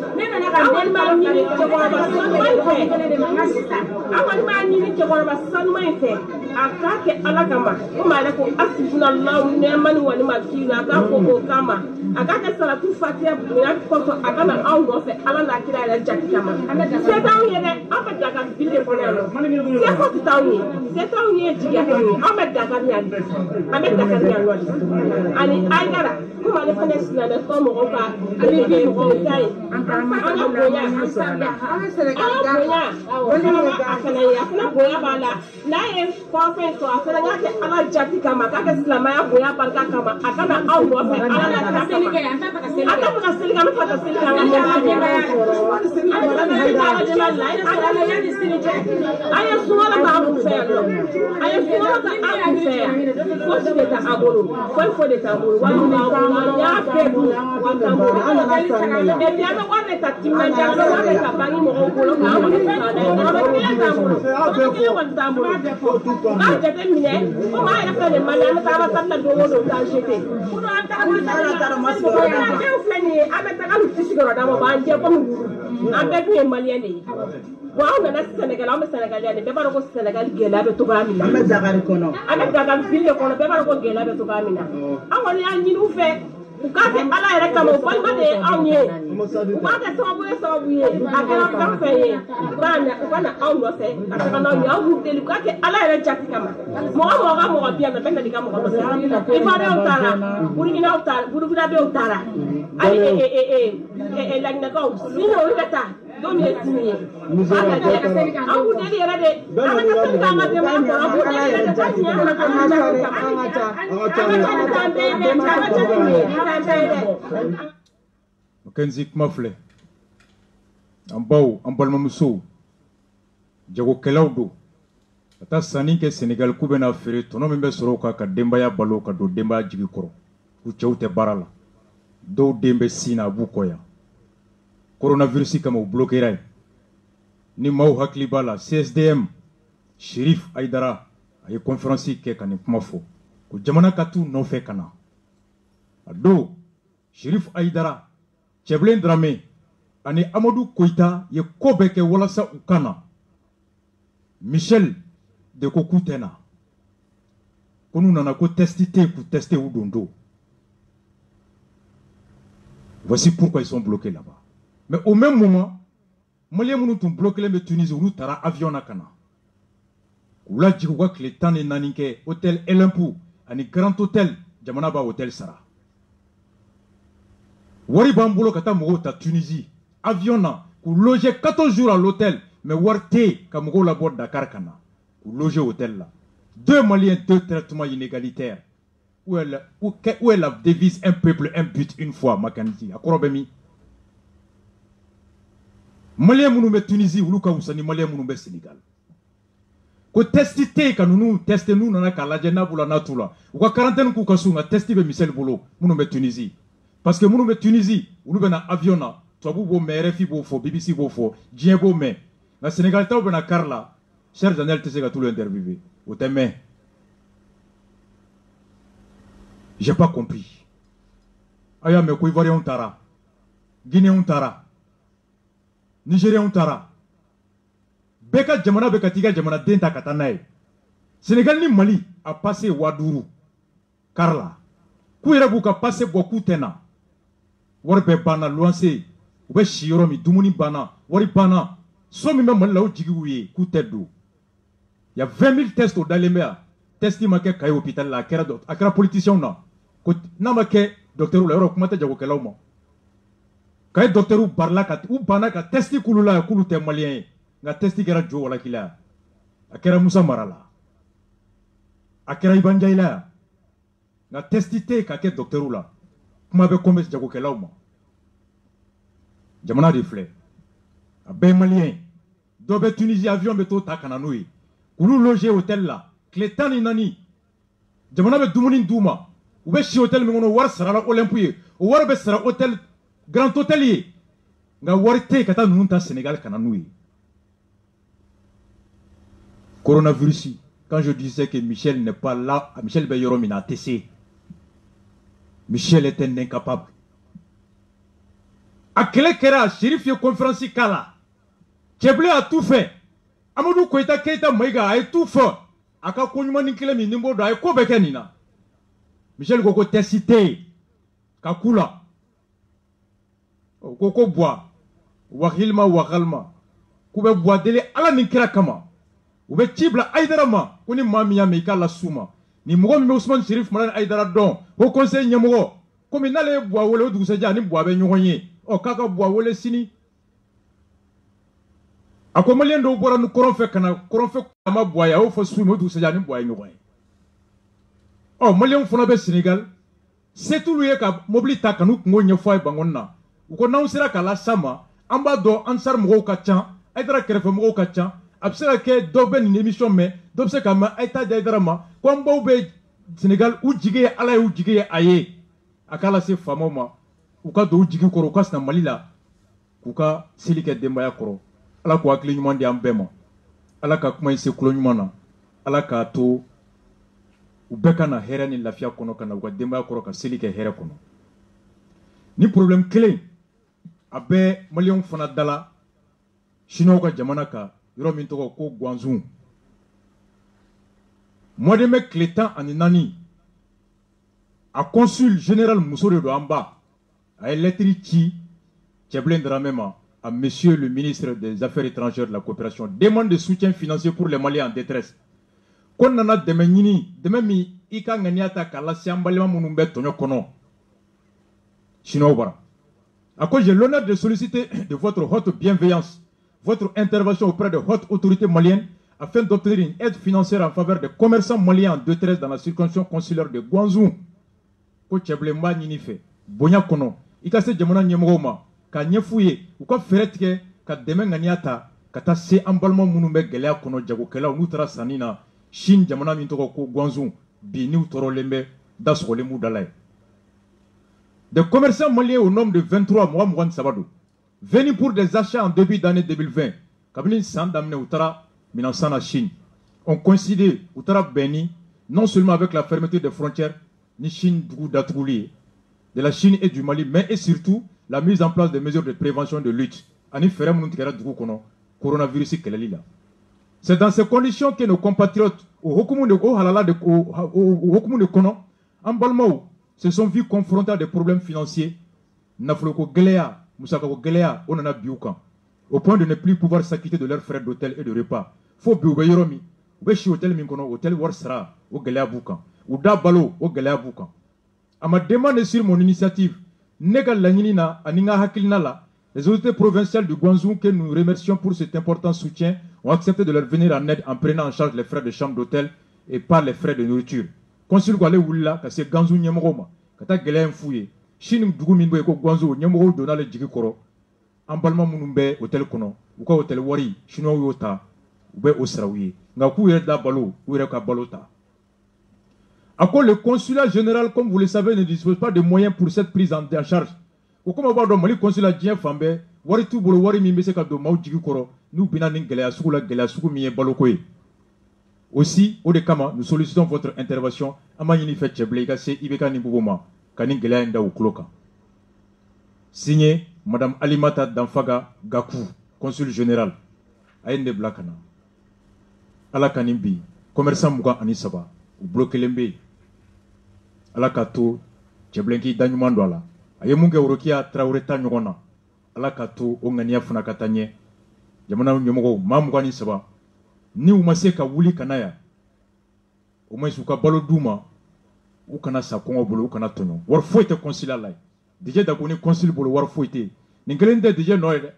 an kɔni b'a ɲini cɛkɔrɔba sɔrɔ fɛ awali ma ni ke ko ba sanu mai fe akake alakama o ma le ko asbunallahu ni'mal wali ma kila ka ko kama akake salatu fatiha ya ko akana awo fe ala na kira la jakama c'est taw yene afa daga bille ko ne c'est ko taw ni jiga ko ama daga ni ani aigara kuma le fene sila le ko mo ba ani bi mo kai ana boya ana Senegal boya afana ya afana boya bala na ye conference to afana ngate ala jati kama kaka islama ya boya barka kama akana au do fe ala na ka selika ata ka selika no fata selika aya suwala ba abu fe aya suwala ba abu fe ko de ta abolo ko de ta abolo wa ya fe wa ta mo e bi ana wa ne ta timma ja wa ne ta bani mo ko lo ka wa ne ta ne wa ne ta mo wa ta mo ba je te mine o ma ya fe ne ma ya ta ba ta do wo do ta jete ko do an ta ko ta ma so ya te o fe ni a be ta ka lu tisigoro da mo ba je ko mu an be bi malien ni wa on na Senegal on Senegal ya ne be ba ko Senegal gela be to ba mi na me zakari kono ame daga ville kono be ba ko gela be to ba mi na awon ya ni nu fe ukate ala ere kama ko ma de awye ukate so buye akela ka fe ye bana awlo se akela na ya hu de ukate ala ere jati kama mo ga bia na be na diga mo ko se ifare utara burigina utara burugina be utara ali la na ko sino ukata domi etini awu de yere de ama ka tun ka ma de ma ko awu de yere de tani ya na ka ma Mackenzie Mafle Ambao Ambalma Muso Jago Kelaudo Ata Sani ke Senegal kubena fere tono membe soroka ka demba ya balo ka do demba jigi koro ku chewte barala do dembe sina bukoya coronavirus kama u bloquerai ni mau hakli bala CSDM Sheriff Aidara ay conférence ke kan kuma fo ku jamana katu no fe kana ado Sheriff Aidara Cheblen Dramé ani Amadou Koita ye kobeke walasa ukana Michel de Kokutena konu nana ko testité pour tester Udondo. Voici pourquoi ils sont bloqués là-bas. Mais au même moment, Maliens nous ont bloqué les Tunisie ou tara avion nakana. Ou là djigwa que les temps naninke hôtel Elimpu ani grand hôtel Jamanaba hôtel Sara. Wari bambolo kata mogo ta Tunisie avion na ku loger 14 jours à l'hôtel mais warte ka mogo la bord Dakar kana ku loger hôtel là. Deux Maliens, deux traitements inégalitaires. Où est la devise un peuple, un but, une fois, Makanisi? À Korobemi. Malien Mounoumbe Tunisie, ou Luka Oussani, Malien Mounoumbe Sénégal. Ko testité, quand nous testons, nous n'avons qu'à la Djena pour la Natula. Ou qu'à quarantaine, nous avons testé Michel Bolo, Mounoumbe Tunisie. Parce que Mounoumbe Tunisie, ou nous avons un avion, toi, vous avez RFI, vous BBC, vous Djien Bomé. Le Sénégal, tu as un Carla, cher Daniel, tu sais que tout l'interviewé. Au thème. J'ai pas compris. Aya me ko Ivoirien tara, Guinéen tara, Nigérien tara. Beka jamana beka tiga jamana denta katanae. Sénégal ni Mali a passé Ouaddourou, Karla. Kouira buka passé beaucoup tena. Warbe bana luanse, ube shioromi dumuni bana, wari bana. Somi me Mali la o jigouye koutedo. Il y a 20 000 tests au Dalemea. Testi make kay hôpital la akera politicien na. Ko na make docteur la yoro kumata jago kelawmo. Kay docteur barla kat u bana ka testi kulula kulu te malien. Nga testi kera jo wala kila. Akera Musa Marala. Akera Ibanjaila. Nga testi te ka ke docteur la. Kuma be kombe jago kelawmo. Jamana reflet. Abe malien. Dobe Tunisie avion beto takananoui. Kulu loger hôtel là. Clétan inani. Jamana be dumuni duma. Ou be shi hôtel mi ngono war sara Olympique. O war be sara hôtel grand hôtelier. Nga warite kata nunta Sénégal kananoui. Coronavirus. Quand je disais que Michel n'est pas là, Michel Beyorom il a TC. Michel est un incapable. A quel kera Sheriff yo conférence kala. Cheble a tout fait. Amadou Koita Keita Maïga a tout fait. Aka Konyuma Nikele Minimbo da ko bekenina. Michel Koko Tessité. Kakula. Koko bois. Wahilma Wahalma. Koube bois dele ala Ninkira Kama. Oube Tibla Aidarama. Koni Mamia Meika la Souma. Ni Mogo Ousmane Chérif Maran Aidara Don. Au conseil Nyamoro. Comme il n'allait boire ou le douceur, ni boire ben o kaka boire ou le sini. A comme l'un de boire nous coron fait kama boire ou faut swim ou douceur, ni boire nyonye. Oh, malien fonabe Sénégal. C'est tout lui ka mobilita kanu ngonye foi bangonna. Ou qu'on a sera kala sama. Amba do ansar moko kachan. Aidara kerefe moko kachan. Absera ke doben une émission mais dobse kama aita d'aidarama. Kwamba ube Sénégal ou jige ala ou jige aye. Akala se famoma uka do jigi koro uka sna malila uka silike dembaya koro ala ko akli nyuma ndi ambema ala ka kuma ise kulo nyuma na ala ka to ubeka na hera ni lafia kono kana uka dembaya koro ka silike hera kono ni problem clé abe malion fana dala shino ka jamana ka yoro min to ko Gwanzou modeme clétan aninani a consul général Moussoro de Amba a électrifié Tcheblendramema à monsieur le ministre des Affaires étrangères de la coopération demande de soutien financier pour les Maliens en détresse. Qu'on en a demenini, dememi ika nganyata kala siambalema munumbe tonyo kono. Chinobara. À quoi j'ai l'honneur de solliciter de votre haute bienveillance, votre intervention auprès de hautes autorités maliennes afin d'obtenir une aide financière en faveur des commerçants maliens en détresse dans la circonscription consulaire de Gwanzou. Ko Tcheblemba Ninife, Bonya Kono, Ikase Jamona Nyemogoma, Ka Nyefuye, ou ka Feretke, Ka Demenganyata, Kata Se Ambalmo Munumbe Gelea Kono Djagokela, Nutra Sanina, Shin Jamona Mintoko Gwanzou, Bini Toro Lembe, Das Rolemu Dalai. Des commerçants maliens au nombre de 23 mois Mouan Sabado, venus pour des achats en début d'année 2020, Kabini Sandamne Utara, Minansana Chine, ont coïncidé Utara Beni, non seulement avec la fermeture des frontières, ni Chine de la Chine et du Mali, mais et surtout la mise en place de mesures de prévention et de lutte. C'est dans ces conditions que nos compatriotes au Hokumu de Kono, en Balmao, se sont vus confrontés à des problèmes financiers. Nafloko Gelea, Moussako Gelea, on en a bioukan, au point de ne plus pouvoir s'acquitter de leurs frais d'hôtel et de repas. Faut bioubayoromi, Obeshi hôtel Minkono, hôtel Warsara, au Gelea Boukan. Ou d'abalo au Galabuka. À ma demande sur mon initiative, Negal Lanina, Aninga Hakilinala, les autorités provinciales du Gwanzou que nous remercions pour cet important soutien ont accepté de leur venir en aide en prenant en charge les frais de chambre d'hôtel et pas les frais de nourriture. Consul Gwale Wula, Kase Ganzou Nyamoroma, Kata Gelen Fouye, Shin Duguminbo Eko Gwanzou, Nyamoro Donale Jigikoro, Ambalma Munumbe, Hôtel Kono, Uka Hôtel Wari, Chinois Yota, Ube Osraouye, Ngaku Yerda Balo, Ureka Balota. À quoi le consulat général, comme vous le savez, ne dispose pas de moyens pour cette prise en charge. Au comme avoir le consulat Dien Fambe, Wari tout bolo Wari Mimese Kado Maudjigi Koro, nous Binanin Geleasuku la Geleasuku Mie Balokoe. Aussi, au Dekama, nous sollicitons votre intervention à Manini Fetcheble, Gassé Ibeka Nibouma, Kanin Geleanda ou Kloka. Signé Madame Alimata Danfaga Gakou, consul général, Aende Blakana. Ala Kanimbi, commerçant Mouga Anisaba, ou bloqué Lembe. Ala kato Tcheblenki Danyumando ala ayemunge urokia traureta nyogona ala kato ongania funa katanye jamana nyomogo mamugani saba ni umaseka wuli kanaya umaisuka balo duma ukana sa kongo bolo ukana tonyo war foite consulat lai dije da koni consul bolo war foite ningelende dije noye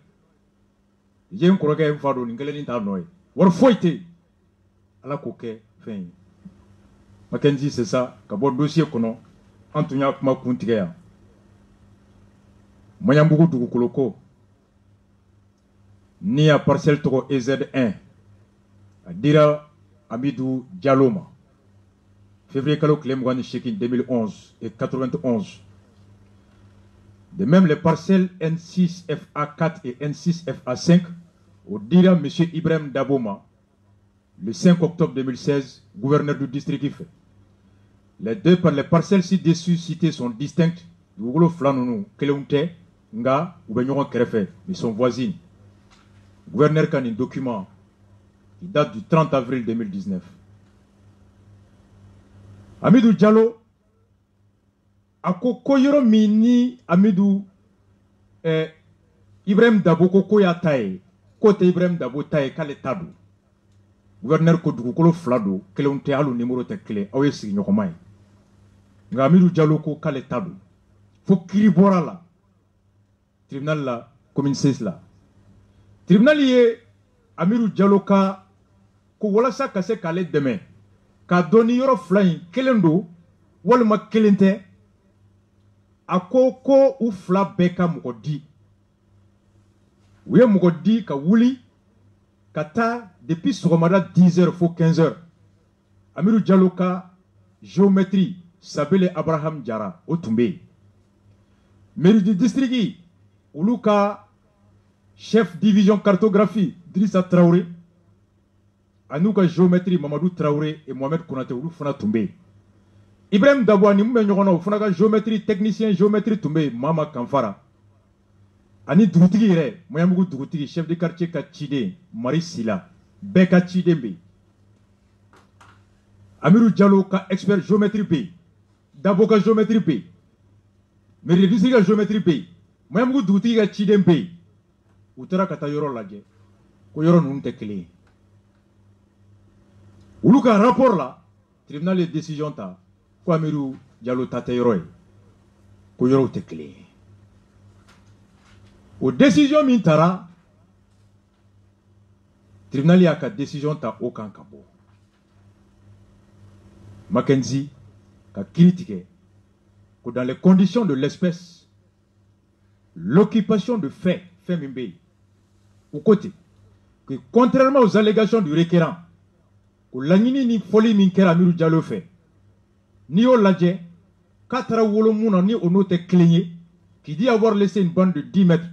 dije nkoroga enfado ningelende ta noye war foite ala koke fin Mackenzie, c'est ça, Kabo dossier kono, Antonia Kuma Kuntigaya. Mayambugu Dugukoloko, ni à parcelle Toro EZ1, à Dira Amidou Dialoma, février Kalo Klemwani Shekin 2011 et 91. De même, les parcelles N6FA4 et N6FA5, au Dira M. Ibrahim Daboma, le 5 octobre 2016, gouverneur du district IFE. Les deux parcelles ci-dessus citées sont distinctes. Gougolo Flanonou, Keleunte, Nga, ou Benyoran Kerefe, mais sont voisines. Gouverneur Kanin document qui date du 30 avril 2019. Amidou Diallo, a ko yoro mini Amidou Ibrahim Dabo ko ya taye, côté Ibrahim Dabo taye kale tadu. Gouverneur ko dugukolo flado, kele unte halu numéro te clé, awe sigi ñokoma ye. Nga Amidou Diallo ko kale tadu. Fo kiri bora la. Tribunal la, commune 16 la. Tribunal ye Amidou Diallo ka ko walasa ka se kale deme. Ka doni yoro flain kelendo walma kelente akoko u fla beka mugodi. Ouye mugodi ka wuli kata depuis sogomada 10h fo 15h. Amidou Diallo ka géométrie Sabele Abraham Diarra Otumbe. Mairie du district Uluka chef division cartographie Drissa Traoré. Anouka géométrie Mamadou Traoré et Mohamed Konate Ulu Fana Toumbe. Ibrahim Dabouani Moume Nyokono Fana géométrie technicien géométrie Toumbe Mama Kamfara. Ani Dougutigi Re Moyamougou Dougutigi chef de quartier Kachide Marie Sila Beka Chidembe. Amidou Diallo ka expert géométrie B. Dabo ka géométrie B. Mairie du district ka géométrie B. Moyamougou Dougutigi ka Chidembe. Utara kata yoro laje. Ko yoro nunte kele. Ulu ka rapport la, tribunal de décision ta, ko Amidou Diallo tate yoro ye, ko yoro te clé. O décision min tara, tribunal ya ka décision ta o kan kabo. Mackenzie ka critiqué que dans les conditions de l'espèce, l'occupation de fait mimbe, au côté, que contrairement aux allégations du requérant, que l'anini ni folie minkera Amidou Diallo fait, ni au ladje, katra wolomuna ni onote cligné, qui dit avoir laissé une bande de 10 mètres,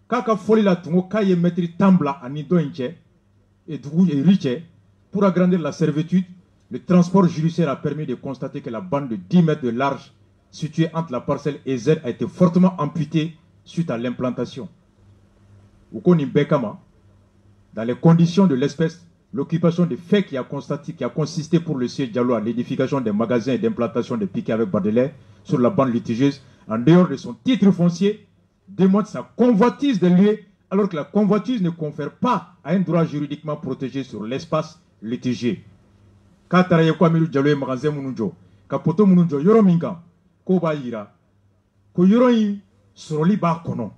kaka folie la tungo kaye metri tambla anido inche, et riche, pour agrandir la servitude, le transport judiciaire a permis de constater que la bande de 10 mètres de large, située entre la parcelle et Z, a été fortement amputée suite à l'implantation. Ukoni Bekama, dans les conditions de l'espèce, l'occupation des faits qui a consisté pour le siège Diallo à l'édification des magasins et d'implantation des piquets avec Badelais sur la bande litigieuse, en dehors de son titre foncier, démontre sa convoitise de lieux, alors que la convoitise ne confère pas à un droit juridiquement protégé sur l'espace litigieux. Katara yeko Amidou Diallo e magasin mununjo, kapoto mununjo yoro minga, ko ba yira, ko yoro yi soroli ba kono.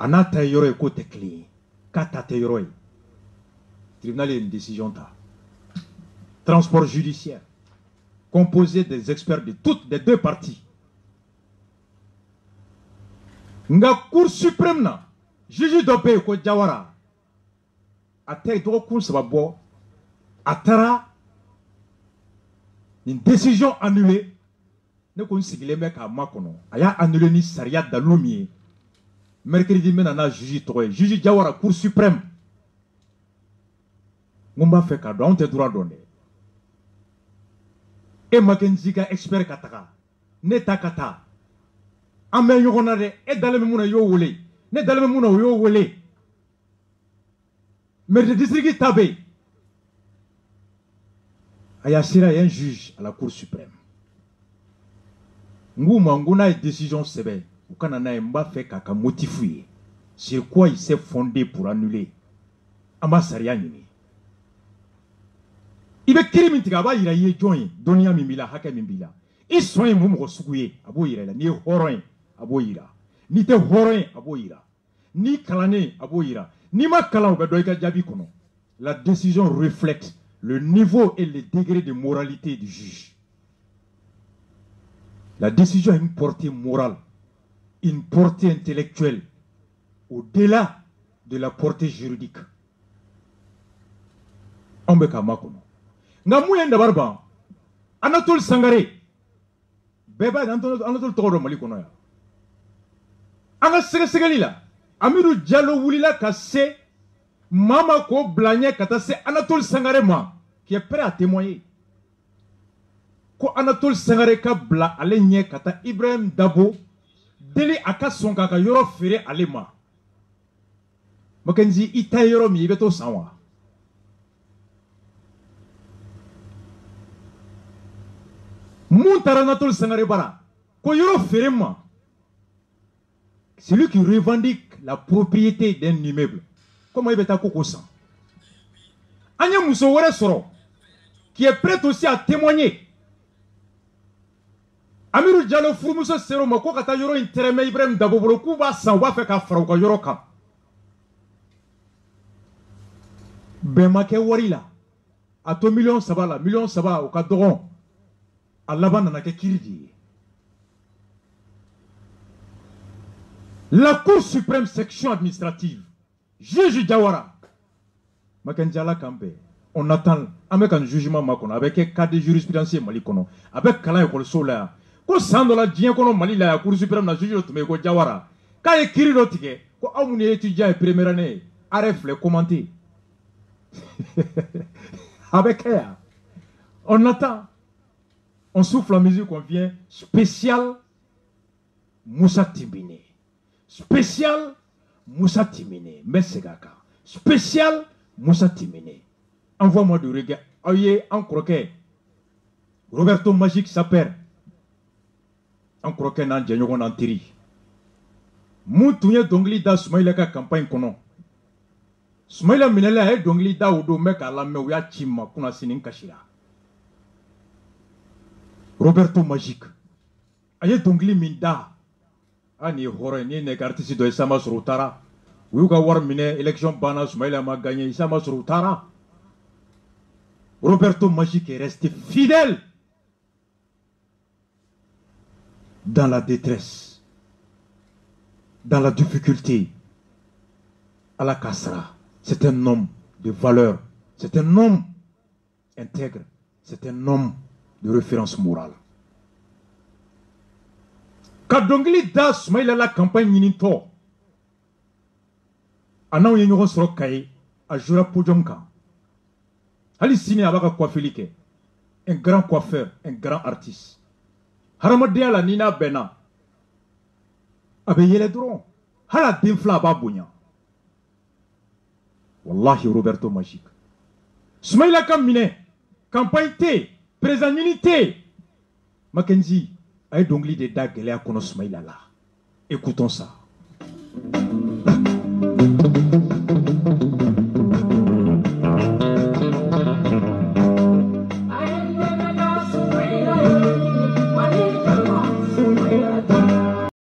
Anata yoro e ko tekli, kata te yoro e. Tribunal une décision ta. Transport judiciaire, composé des experts de toutes les deux parties. Nga Cour suprême na, juge dope ko Jawara, ate do kun sababo, atara une décision annulée, ne kon sigile mek a makono, aya annulé ni saria dalumi. Mercredi menana juge toye, juge Jawara Cour suprême. Ngomba fait cadeau, on te droit donné. Et Mackenzie ka expert kataka, ne takata. Ame yogonade, et dans le mouna yo wole, ne dans le mouna yo wole. Mais le district tabé. Ayasira un juge à la Cour suprême. Ngouma nguna décision sebe, ou kanana mba fait kaka motifuye. Sur quoi il s'est fondé pour annuler. Ama saria nyini. Ibe kiri mintiga ba yira ye join donia mimbila haka mimbila. I soin mu mo suguye abo yira la ni horoin abo yira. Ni te horoin abo yira. Ni kalane abo yira. Ni ma kala be doika jabi kono. La décision reflète le niveau et le degré de moralité du juge. La décision a une portée morale, une portée intellectuelle, au-delà de la portée juridique. Ambeka makono. Ngamu yenda barba. Anatole Sangare. Beba Anatole Toro Mali kono ya. Anga segali la. Amidou Diallo wulila kase mama ko blanye kata se Anatole Sangare ma qui est prêt à témoigner. Ko Anatole Sangare ka bla ale nye kata Ibrahim Dabo deli aka son kaka yoro fere ale ma. Mackenzie itayoro mi beto sanwa. Montaranatol Sangare bara. Koyoro ferema. Celui qui revendique la propriété d'un immeuble. Comment il va être cocosan? Anya Moussouare Soro, qui est prêt aussi à témoigner. Amirou Diallo Foumousso Sero Mako Kata Yoro Intereme Ibrahim Dabobolo Kuba Sanwa Feka Frauka Yoroka. Bemake Warila. A to million sabala, million saba au Kadoron. A Laban Nanake Kiridi. La Cour suprême section administrative, juge Diawara, Makendjala Kambe, on attend avec un jugement Makono, avec un cas de jurisprudence Malikono, avec Kala Ekol Sola, ko Sandola Diakono Malila, la Cour suprême, la juge Tomeko Diawara, Kaye Kirirotike, ko Amouni étudiant et première année, arrête les commenter. Avec elle, on attend, on souffle la musique, on vient spécial Moussa Timbine. Spécial Moussa Timine, Messegaka. Spécial Moussa Timine. Envoie-moi du regard. Aïe, en croquet. Roberto Magique s'appelle. En croquet, nan djanyogon en tiri. Moutouye dongli da Soumaïla ka campagne kono. Soumaïla minela e dongli da udo mek ala mewya chima kuna sinin kashira. Roberto Magique. Aïe dongli minda. Ani hore ni ne artiste do Isama Surutara. Uyuga war mine élection bana Soumaïla ma gagné Isama Surutara. Roberto Magique est resté fidèle dans la détresse, dans la difficulté, à la Kassra. C'est un homme de valeur, c'est un homme intègre, c'est un homme de référence morale. Kadongli da Soumaïla la campagne Ninito. Anaou yenyogon soro kaye a jura podium kan. Ali Sine abaka coiffelique. Un grand coiffeur, un grand artiste. Haramadea la Nina Bena. Abe yele dron. Hala dinfla babunya. Wallahi Roberto Magique. Soumaïla Kamine. Campagne T. Présent unité. Mackenzie. Aïe dongli de Dagueléa kono Soumaïla là. Écoutons ça.